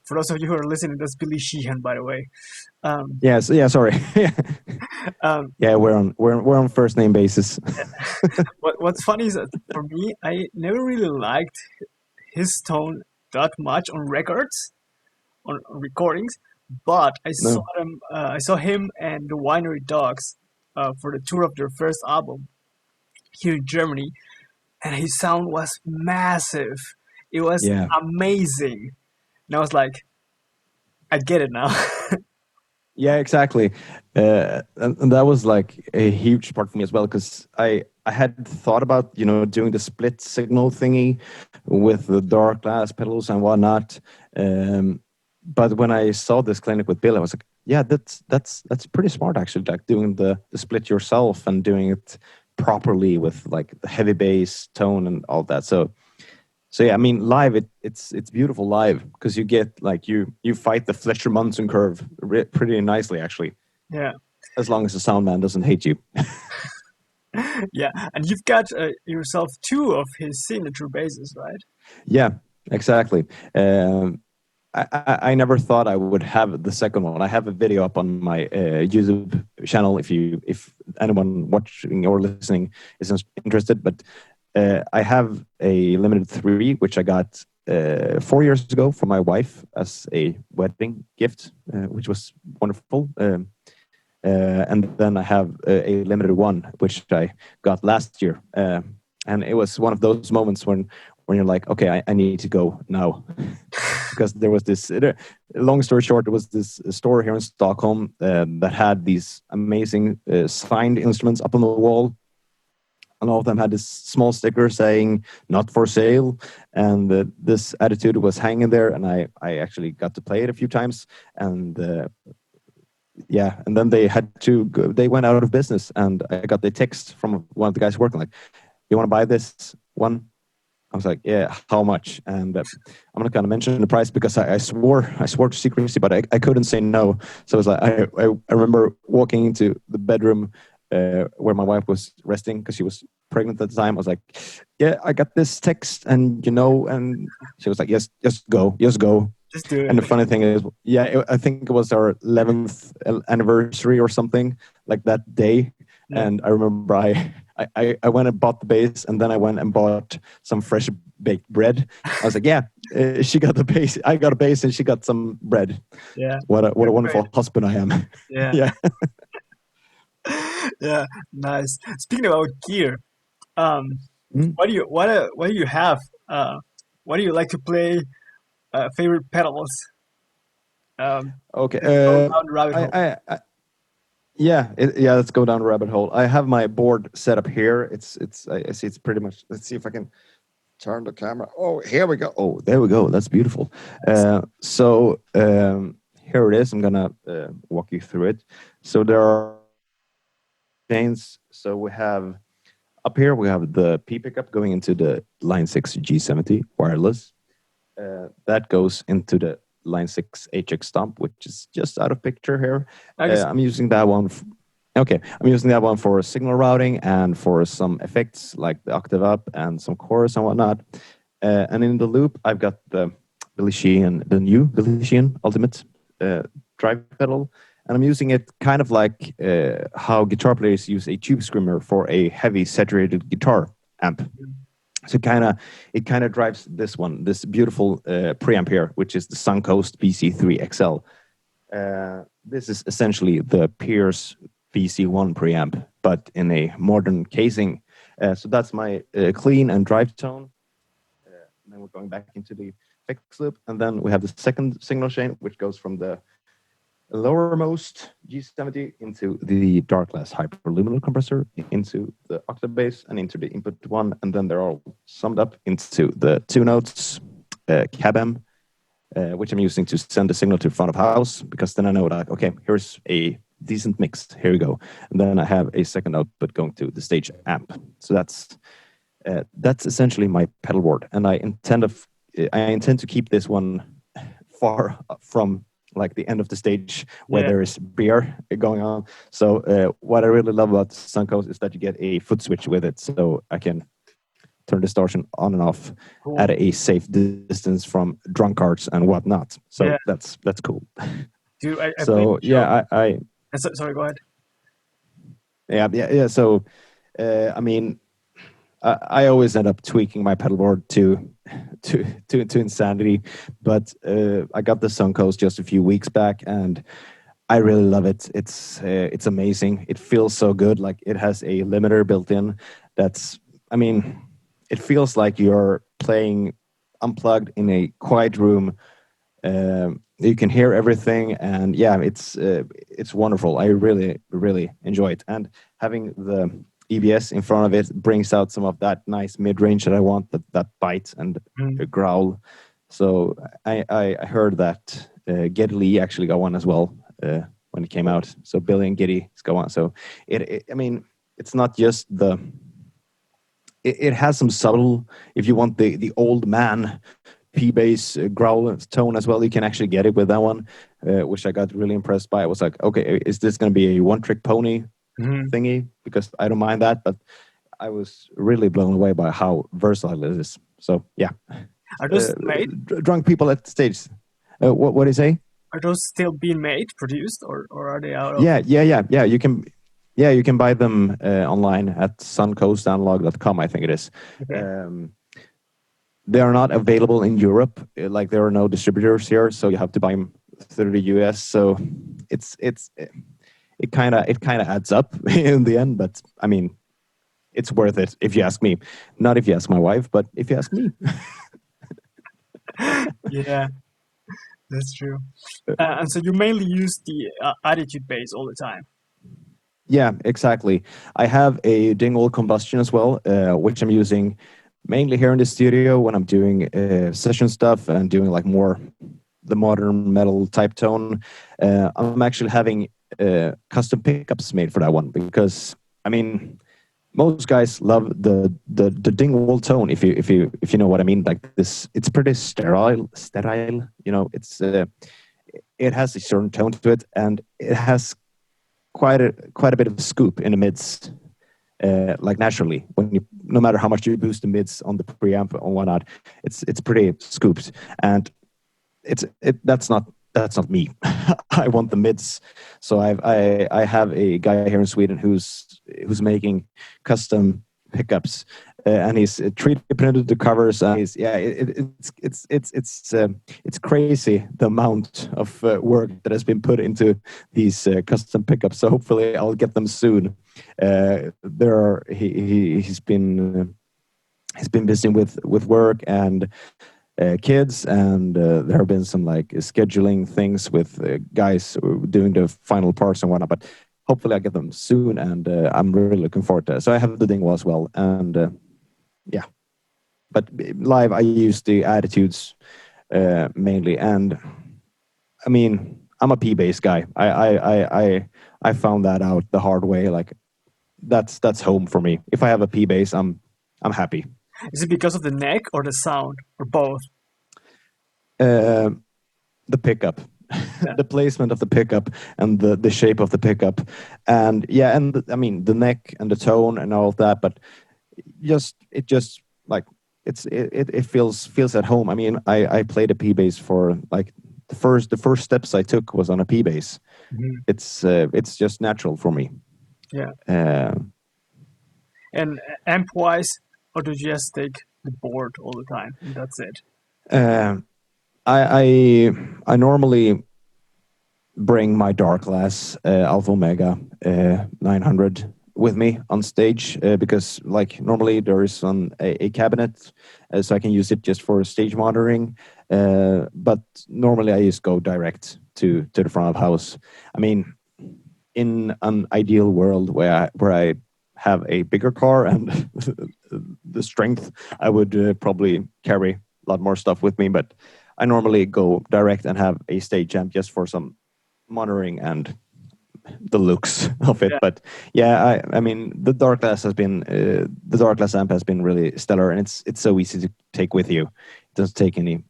For those of you who are listening, that's Billy Sheehan, by the way. Yes, yeah, sorry. Yeah, we're on first name basis. What's funny is that for me, I never really liked his tone that much on records, on recordings. But I saw him and the Winery Dogs for the tour of their first album here in Germany, and his sound was massive. It was amazing. And I was like, I get it now. Yeah, exactly. And that was like a huge part for me as well, because I had thought about, doing the split signal thingy with the dark glass pedals and whatnot. But when I saw this clinic with Bill, I was like, yeah, that's pretty smart, actually, like doing the split yourself and doing it properly with like the heavy bass tone and all that. So yeah, I mean, live it's beautiful live because you get like you fight the Fletcher Munson curve pretty nicely, actually. Yeah. As long as the sound man doesn't hate you. Yeah, and you've got yourself 2 of his signature basses, right? Yeah, exactly. I never thought I would have the second one. I have a video up on my YouTube channel if anyone watching or listening is interested, but. I have a limited 3, which I got 4 years ago from my wife as a wedding gift, which was wonderful. And then I have a limited 1, which I got last year. And it was one of those moments when you're like, okay, I need to go now. Because there was this, long story short, there was this store here in Stockholm that had these amazing signed instruments up on the wall. And all of them had this small sticker saying "not for sale," and this attitude was hanging there. And I actually got to play it a few times, and yeah. And then they went out of business, and I got the text from one of the guys working, like, "You want to buy this one?" I was like, "Yeah, how much?" And I'm not going to mention the price because I swore to secrecy, but I couldn't say no. So I was like, I remember walking into the bedroom. Where my wife was resting because she was pregnant at the time. I was like, yeah, I got this text and and she was like, yes, just go. Just do it. And the funny thing is, I think it was our 11th anniversary or something like that day. Yeah. And I remember I went and bought the bass, and then I went and bought some fresh baked bread. I was like, yeah, she got the bass, I got a bass, and she got some bread. Yeah. What a wonderful husband I am. Yeah. Yeah. Yeah, nice. Speaking about gear, what do you have? What do you like to play? Favorite pedals? Okay. Go down the rabbit hole. Let's go down the rabbit hole. I have my board set up here. I see it's pretty much. Let's see if I can turn the camera. Oh, here we go. Oh, there we go. That's beautiful. So here it is. I'm gonna walk you through it. So there are chains. So we have up here, we have the P pickup going into the Line 6 G70 wireless. That goes into the Line 6 HX stomp, which is just out of picture here. I'm using that one. I'm using that one for signal routing and for some effects like the octave up and some chorus and whatnot. And in the loop, I've got the Billy Sheehan, the new Billy Sheehan Ultimate drive pedal, and I'm using it kind of like how guitar players use a tube screamer for a heavy saturated guitar amp. So it kind of drives this beautiful preamp here, which is the Suncoast BC3 XL. This is essentially the Pierce BC1 preamp, but in a modern casing. So that's my clean and drive tone. And then we're going back into the effects loop, and then we have the second signal chain, which goes from the lowermost G70 into the dark glass hyperluminal compressor, into the octave bass, and into the input one, and then they're all summed up into the two notes cab-em, which I'm using to send the signal to front of house, because then I know that, okay, here's a decent mix, here we go. And then I have a second output going to the stage amp. So that's essentially my pedal board, and I intend to keep this one far from like the end of the stage where there is beer going on. So what I really love about Suncoast is that you get a foot switch with it, so I can turn distortion on and off at a safe distance from drunkards and whatnot. So that's cool. Dude, I sorry, go ahead. Yeah. So I mean, I always end up tweaking my pedal board to insanity, but I got the Suncoast just a few weeks back, and I really love it. It's amazing. It feels so good. Like, it has a limiter built in. It feels like you're playing unplugged in a quiet room. You can hear everything, and it's wonderful. I really, really enjoy it, and having the EBS in front of it brings out some of that nice mid-range that I want, that bite and growl. So I heard that Geddy Lee actually got one as well when it came out. So Billy and Geddy got one. So it's not just it has some subtle, if you want the old man P-bass growl tone as well, you can actually get it with that one, which I got really impressed by. I was like, okay, is this going to be a one-trick pony thingy? Because I don't mind that, but I was really blown away by how versatile it is. So yeah, are those made? Drunk people at the stage. What do you say? Are those still being made, produced, or are they out of? Yeah. You can buy them online at suncoastanalog.com, I think it is. Okay. They are not available in Europe. Like, there are no distributors here, so you have to buy them through the US. So it kind of adds up in the end, but I mean, it's worth it if you ask me. Not if you ask my wife, but if you ask me. Yeah, that's true. And so you mainly use the attitude bass all the time. Yeah, exactly. I have a Dingwall combustion as well, which I'm using mainly here in the studio when I'm doing session stuff and doing like more the modern metal type tone. I'm actually having custom pickups made for that one, because I mean, most guys love the Dingwall tone, if you know what I mean. Like this, it's pretty sterile. You know, it has a certain tone to it, and it has quite a bit of scoop in the mids. Like naturally, no matter how much you boost the mids on the preamp or whatnot, it's pretty scooped, and that's not me. I want the mids, so I have a guy here in Sweden who's making custom pickups, and he's 3D printed the covers. And it's crazy the amount of work that has been put into these custom pickups. So hopefully I'll get them soon. He's been busy with work and kids, and there have been some like scheduling things with guys doing the final parts and whatnot, but hopefully I get them soon, and I'm really looking forward to it. So I have the Dingwall as well, and but live I use the attitudes mainly, and I mean, I'm a P-bass guy. I found that out the hard way. Like, that's home for me. If I have a P-bass, I'm happy. Is it because of the neck or the sound, or both? The pickup, the placement of the pickup, and the shape of the pickup, and I mean the neck and the tone and all of that. But it just it feels at home. I mean, I played a P bass for like the first steps I took was on a P bass. It's just natural for me. Yeah. And amp wise, or do you just take the board all the time and that's it? I normally bring my Darkglass Alpha Omega 900 with me on stage because like normally there is a cabinet so I can use it just for stage monitoring, but normally I just go direct to the front of house. I mean, in an ideal world where I have a bigger car and the strength, I would probably carry a lot more stuff with me, but I normally go direct and have a stage amp just for some monitoring and the looks of it. Yeah. But yeah, I mean the Darkglass amp has been really stellar, and it's so easy to take with you. It doesn't take any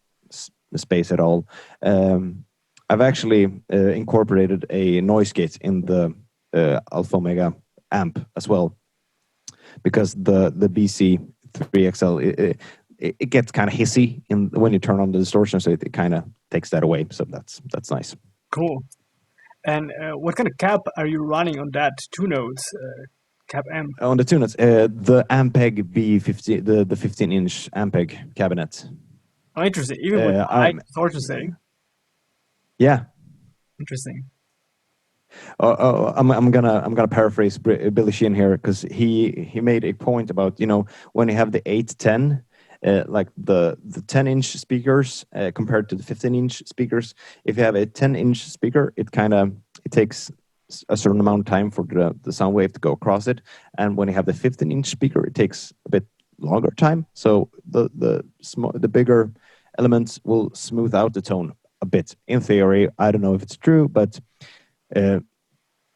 space at all. I've actually incorporated a noise gate in the Alpha Omega amp as well, because the BC 3XL it gets kind of hissy when you turn on the distortion, so it kind of takes that away. So that's nice. Cool. And what kind of cab are you running on that 2-notes cab amp? On the 2-notes, the Ampeg B50, the 15-inch Ampeg cabinet. Oh, interesting. Even with high distortion setting. Yeah. Interesting. I'm gonna paraphrase Billy Sheehan here, because he made a point about, you know, when you have the 810. Like the 10-inch speakers compared to the 15-inch speakers. If you have a 10-inch speaker, it takes a certain amount of time for the sound wave to go across it, and when you have the 15-inch speaker, it takes a bit longer time. So the bigger elements will smooth out the tone a bit. In theory, I don't know if it's true, but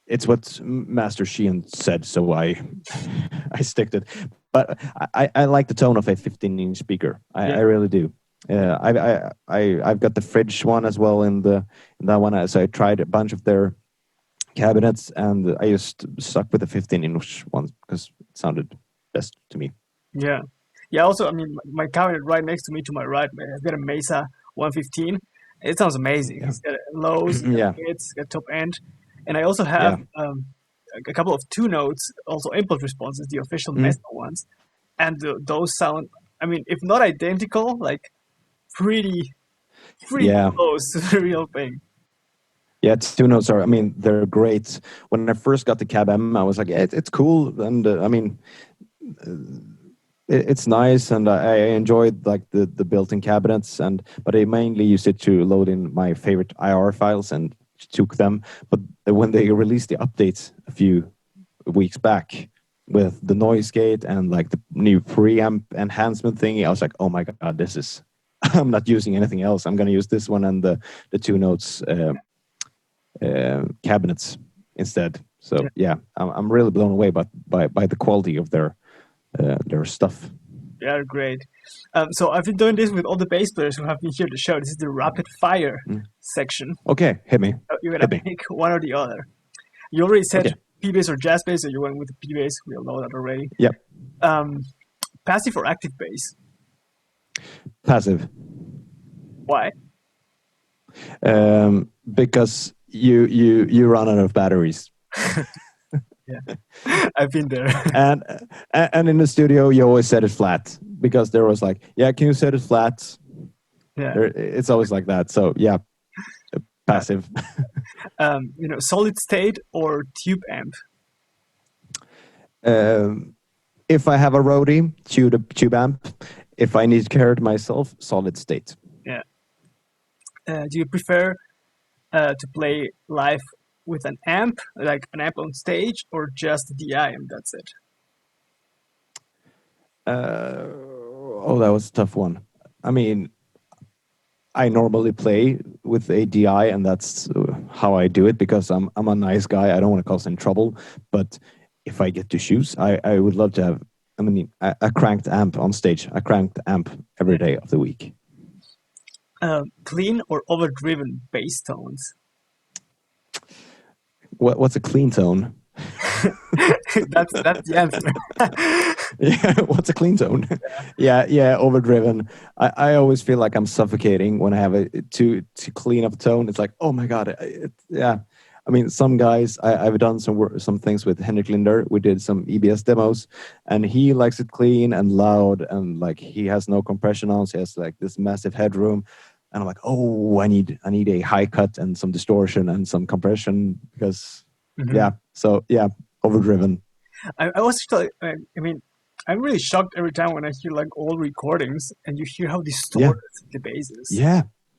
it's what Master Sheehan said, so I stick to it. But I like the tone of a 15-inch speaker. I really do. I've got the Fridge one as well in that one. So I tried a bunch of their cabinets, and I just stuck with the 15-inch ones because it sounded best to me. Yeah. Also, I mean, my cabinet right next to me, to my right, I've got a Mesa 115. It sounds amazing. Yeah. It's got lows, it's got top end, and I also have a couple of 2-notes, also impulse responses, the official Mesa ones, and those sound, I mean, if not identical, like pretty close to the real thing. Yeah, 2-notes are, I mean, they're great. When I first got the Cab M, I was like, it's cool, and I mean, it's nice, and I enjoyed like the built-in cabinets, but I mainly used it to load in my favorite IR files and took them. But when they released the updates a few weeks back with the noise gate and like the new preamp enhancement thingy, I was like, oh my god, this is I'm not using anything else. I'm going to use this one and the 2-notes cabinets instead. So yeah, I'm really blown away by the quality of their stuff. Yeah, great. So I've been doing this with all the bass players who have been here to the show. This is the rapid fire section. Okay, hit me. You're going to pick one or the other. You already said P-bass or jazz bass, so you went with the P-bass. We all know that already. Yep. Passive or active bass? Passive. Why? Because you run out of batteries. Yeah, I've been there. and in the studio, you always set it flat, because there was like, can you set it flat? Yeah, it's always like that. So yeah, passive. Solid state or tube amp? If I have a roadie, tube amp. If I need to carry it myself, solid state. Yeah. Do you prefer to play live with an amp, like an amp on stage, or just a DI and that's it? That was a tough one. I mean, I normally play with a DI, and that's how I do it, because I'm a nice guy. I don't want to cause any trouble. But if I get to choose, I would love to have, a cranked amp on stage. A cranked amp every day of the week. Clean or overdriven bass tones? What's a clean tone? that's the answer. Yeah, what's a clean tone? Yeah, overdriven. I always feel like I'm suffocating when I have to clean up a tone. It's like, oh my god, yeah. I mean, some guys. I've done some things with Henrik Linder. We did some EBS demos, and he likes it clean and loud, and like he has no compression on. So he has like this massive headroom, and I'm like, oh, I need a high cut and some distortion and some compression because yeah. So yeah, overdriven. I was I mean, I'm really shocked every time when I hear like old recordings and you hear how distorted the bass is.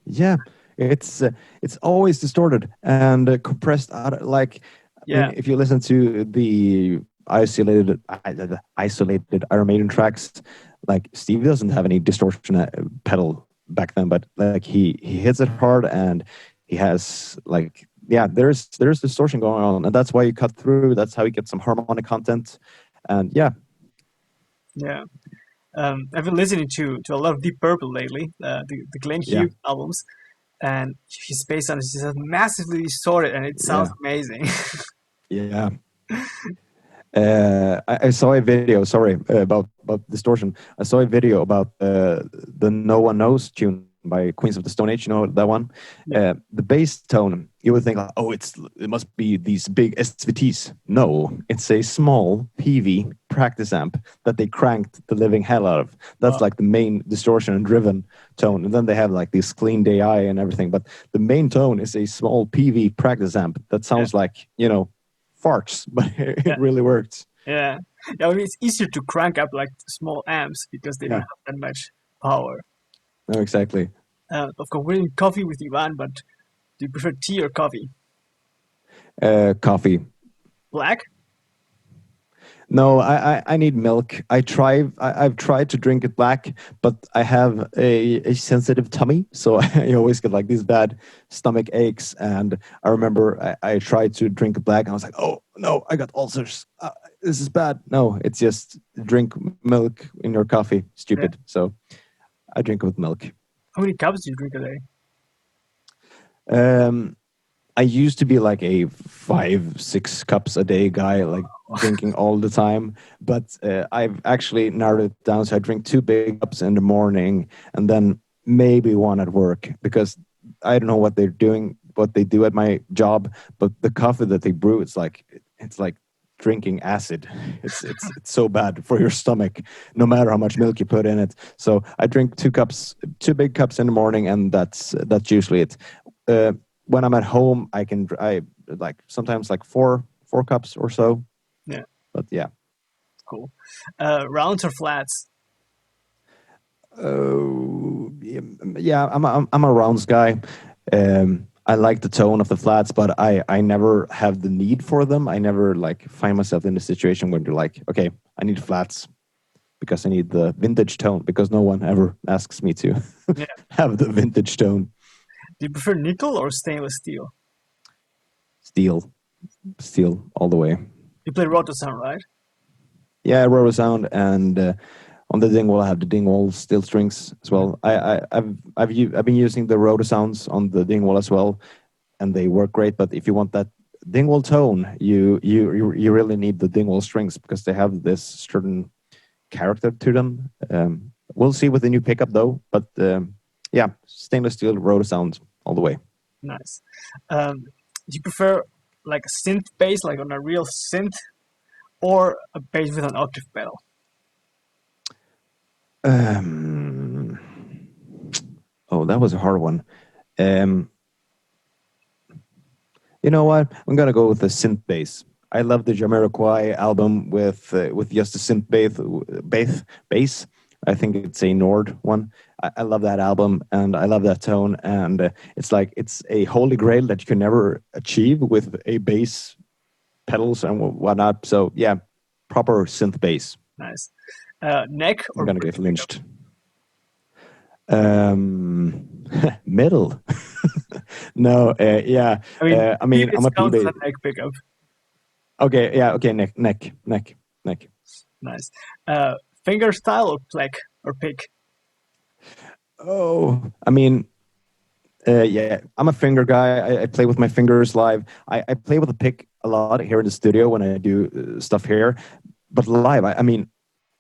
Yeah. It's always distorted and compressed out. Like, I mean, if you listen to the isolated Iron Maiden tracks, like Steve doesn't have any distortion pedal back then, but like he hits it hard and he has like there's distortion going on, and that's why you cut through. That's how you get some harmonic content, and yeah. I've been listening to a lot of Deep Purple lately, the Glenn Hughes albums, and his bass sound is just massively distorted, and it sounds amazing. Yeah. I saw a video. Sorry about distortion. I saw a video about the No One Knows tune by Queens of the Stone Age. You know that one? The bass tone. You would think, like, oh, it must be these big SVTs. No, it's a small PV practice amp that they cranked the living hell out of. That's like the main distortion and driven tone. And then they have like this clean DI and everything. But the main tone is a small PV practice amp that sounds like, farts, but it really works. Yeah. I mean, it's easier to crank up like small amps because they don't have that much power. No, exactly. Of course, we're in coffee with Iván, but do you prefer tea or coffee? Coffee. Black? No, I need milk. I've tried to drink it black, but I have a sensitive tummy, so I always get like these bad stomach aches. And I remember I tried to drink it black, and I was like, oh no, I got ulcers. This is bad. No, it's just drink milk in your coffee. Stupid. So I drink it with milk. How many cups do you drink a day? I used to be like a 5-6 cups a day guy, like drinking all the time. But I've actually narrowed it down. So I drink 2 big cups in the morning and then maybe 1 at work, because I don't know what they do at my job. But the coffee that they brew, it's like drinking acid. It's so bad for your stomach, no matter how much milk you put in it. So I drink 2 big cups in the morning, and that's usually it. When I'm at home, I like sometimes like 4 cups or so. Yeah. But yeah. Cool. Rounds or flats? Oh, yeah. I'm a rounds guy. I like the tone of the flats, but I never have the need for them. I never like find myself in a situation where you're like, okay, I need flats because I need the vintage tone, because no one ever asks me to have the vintage tone. Do you prefer nickel or stainless steel? Steel all the way. You play Rotosound, right? Yeah, Rotosound, and on the Dingwall I have the Dingwall steel strings as well. I've been using the Rotosounds on the Dingwall as well, and they work great. But if you want that Dingwall tone, you really need the Dingwall strings, because they have this certain character to them. We'll see with the new pickup though, but yeah, stainless steel Rotosound all the way. Nice. Do you prefer like a synth bass, like on a real synth, or a bass with an octave pedal? Oh, that was a hard one. You know what? I'm gonna go with the synth bass. I love the Jamiroquai album with just a synth bass. I think it's a Nord one. I love that album, and I love that tone. And it's a holy grail that you can never achieve with a bass, pedals, and whatnot. So yeah, proper synth bass. Nice. Neck or I'm gonna get lynched. Middle. No, yeah. I mean, I'm a PB. Neck pickup. Okay, yeah, okay, neck. Nice. Finger style or pick? Oh, I mean, yeah, I'm a finger guy. I play with my fingers live. I play with a pick a lot here in the studio when I do stuff here. But live, I mean,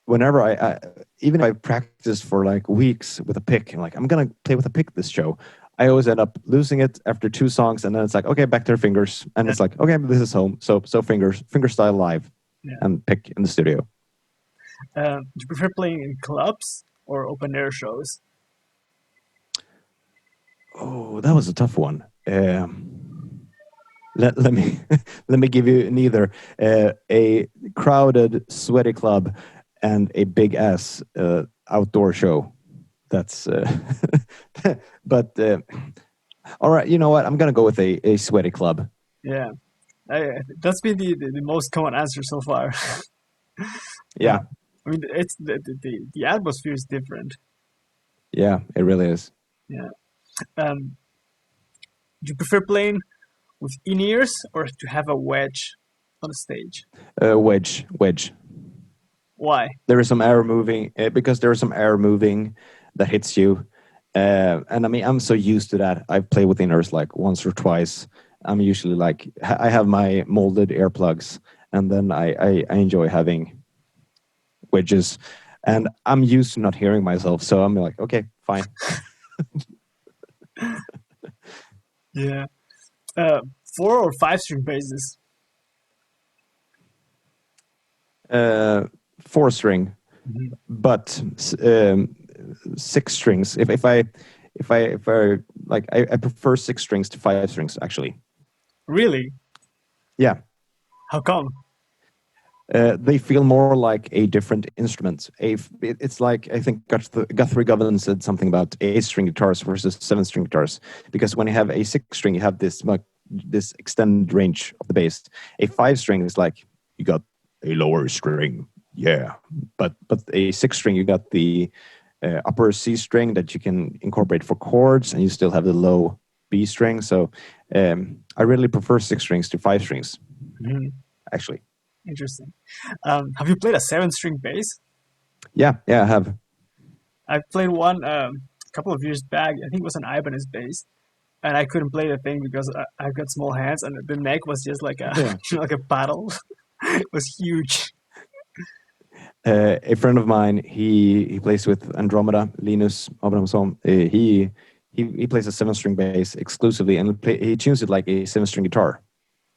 whenever I even if I practice for like weeks with a pick, and like I'm gonna play with a pick this show, I always end up losing it after 2 songs, and then it's like, okay, back to the fingers, and it's like, okay, this is home. So finger style live, and pick in the studio. Do you prefer playing in clubs or open air shows? Oh, that was a tough one. Let me let me give you neither a crowded, sweaty club and a big ass outdoor show. That's but all right. You know what? I'm gonna go with a sweaty club. Yeah, that's been the most common answer so far. Yeah, I mean, it's the atmosphere is different. yeah, it really is. Yeah. Do you prefer playing with in-ears or to have a wedge on the stage? Wedge. Why? There is some air moving because there is some air moving that hits you, and I mean I'm so used to that. I've played with in-ears like once or twice. I'm usually like I have my molded earplugs, and then I enjoy having wedges, and I'm used to not hearing myself, so I'm like, okay, fine. Yeah. 4 or 5 string basses? 4 string, but 6 strings. If I like, I prefer 6 strings to 5 strings actually. Really? Yeah. How come? They feel more like a different instrument. It's like, I think Guthrie Govan said something about 8-string guitars versus 7-string guitars. Because when you have a 6-string, you have this extended range of the bass. A 5-string is like you got a lower string, yeah. But a 6-string, you got the upper C string that you can incorporate for chords, and you still have the low B string. So I really prefer 6 strings to 5 strings, actually. Interesting. Have you played a 7-string bass? Yeah, I have. I played one a couple of years back. I think it was an Ibanez bass, and I couldn't play the thing because I've got small hands, and the neck was just like a like a paddle. It was huge. A friend of mine, he plays with Andromeda, Linus Abrahamsson. He plays a 7-string bass exclusively, and he tunes it like a 7-string guitar.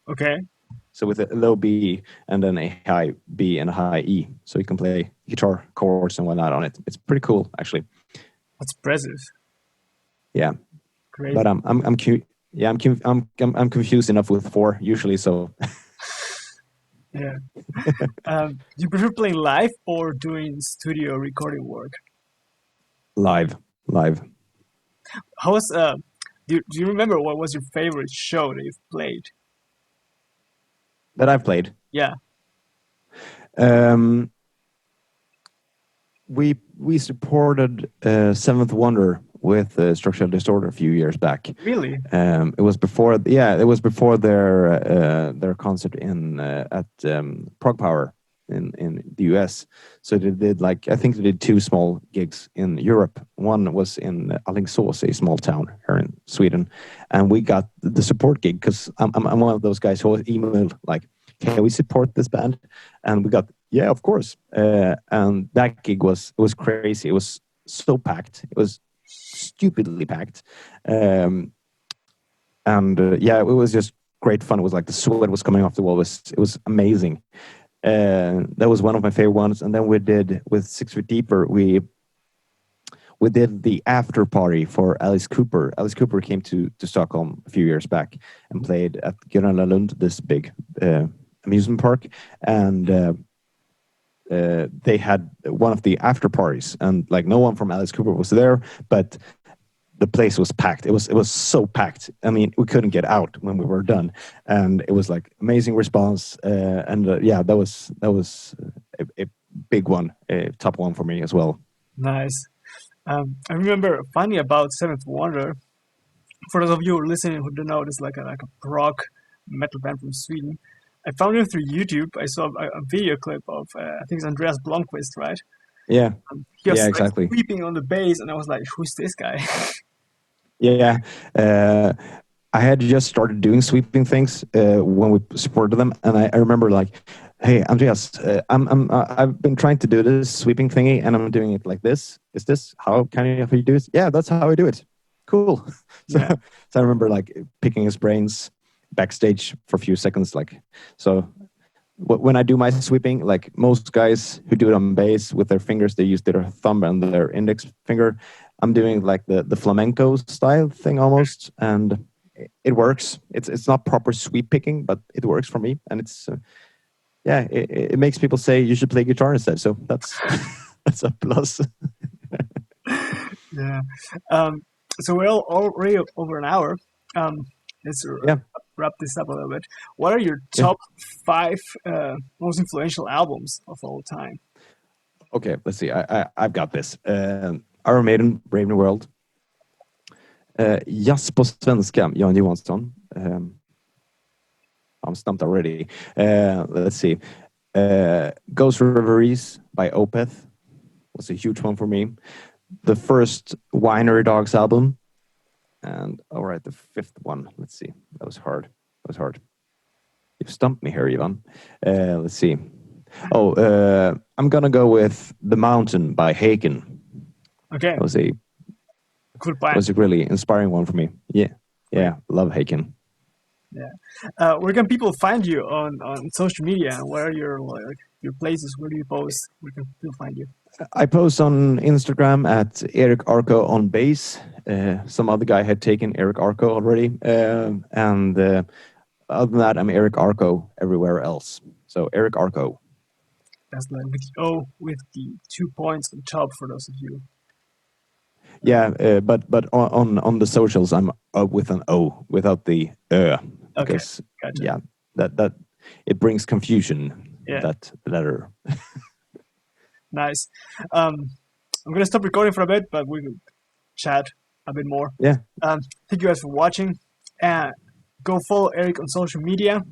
Okay. So with a low B and then a high B and a high E, so you can play guitar chords and whatnot on it. It's pretty cool, actually. That's impressive. Yeah. Great. But I'm confused enough with 4 usually. So. Yeah. Do you prefer playing live or doing studio recording work? Live. How was do you remember what was your favorite show that you've played? That I've played. Yeah. We supported Seventh Wonder with Structural Disorder a few years back. Really? It was before their concert in at Prog Power in the US. So they did I think they did 2 small gigs in Europe. One was in Alingsås, a small town here in Sweden, and we got the support gig because I'm one of those guys who emailed like, can we support this band? And we got, yeah, of course. And that gig was crazy. It was so packed. It was stupidly packed. And yeah, it was just great fun. It was like the sweat was coming off the wall. It was amazing. That was one of my favorite ones. And then we did with 6 Feet Deeper, we did the after party for Alice Cooper. Alice Cooper came to Stockholm a few years back and played at Gröna Lund, this big amusement park. And they had one of the after parties, and like no one from Alice Cooper was there, but the place was packed. It was so packed. I mean, we couldn't get out when we were done, and it was like amazing response. Yeah, that was a big one, a top one for me as well. Nice. I remember funny about Seventh Wonder. For those of you listening who don't know, it's like a rock metal band from Sweden. I found him through YouTube. I saw a video clip of I think it's Andreas Blomqvist, right? Yeah. He was exactly. sweeping on the bass, and I was like, "Who's this guy?" Yeah. I had just started doing sweeping things when we supported them, and I remember like Hey, Andreas, I've been trying to do this sweeping thingy, and I'm doing it like this. Is this how can you do it? Yeah, that's how I do it. Cool. So, Yeah. so I remember like picking his brains backstage for a few seconds. Like, so when I do my sweeping, like most guys who do it on bass with their fingers, they use their thumb and their index finger. I'm doing like the flamenco style thing almost, and it works. It's not proper sweep picking, but it works for me, and it's yeah, it makes people say you should play guitar instead. So that's that's a plus. Yeah. So we're already over an hour. Let's Yeah. wrap this up a little bit. What are your Yeah. top 5 most influential albums of all time? Okay, let's see. I've got this. Iron Maiden, Brave New World. Jazz på svenska, Jan Johansson. I'm stumped already. Let's see. Ghost Reveries by Opeth was a huge one for me. The first Winery Dogs album. And all right, the 5th one. Let's see. That was hard. You've stumped me here, Iván. Let's see. Oh, I'm gonna go with The Mountain by Haken. Okay. That was a really inspiring one for me. Yeah, love Haken. Yeah. Where can people find you on social media? Where are your places? Where do you post? Where can people find you? I post on Instagram at Erik Arkö on bass. Some other guy had taken Erik Arkö already. And other than that, I'm Erik Arkö everywhere else. So Erik Arkö. That's like with the O with the 2 points on top for those of you. Yeah, but on the socials, I'm with an O without the because Gotcha. yeah, that it brings confusion. Yeah. That letter. Nice. I'm gonna stop recording for a bit, but we can chat a bit more. Yeah. Thank you guys for watching. Go follow Erik on social media.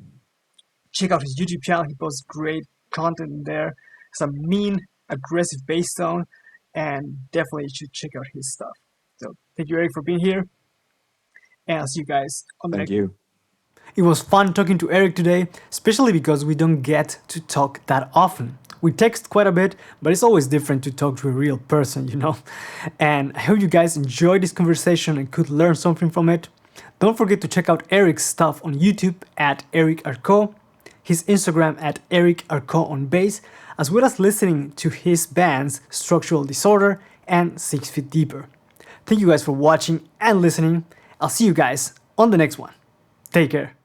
Check out his YouTube channel. He posts great content in there. Some mean, aggressive bass tone, and definitely you should check out his stuff. So thank you, Erik, for being here. And I'll see you guys on the next. Thank you. It was fun talking to Erik today, especially because we don't get to talk that often. We text quite a bit, but it's always different to talk to a real person, you know? And I hope you guys enjoyed this conversation and could learn something from it. Don't forget to check out Erik's stuff on YouTube at Erik Arkö, his Instagram at Erik Arkö on bass, as well as listening to his bands Structural Disorder and 6 Feet Deeper. Thank you guys for watching and listening. I'll see you guys on the next one. Take care.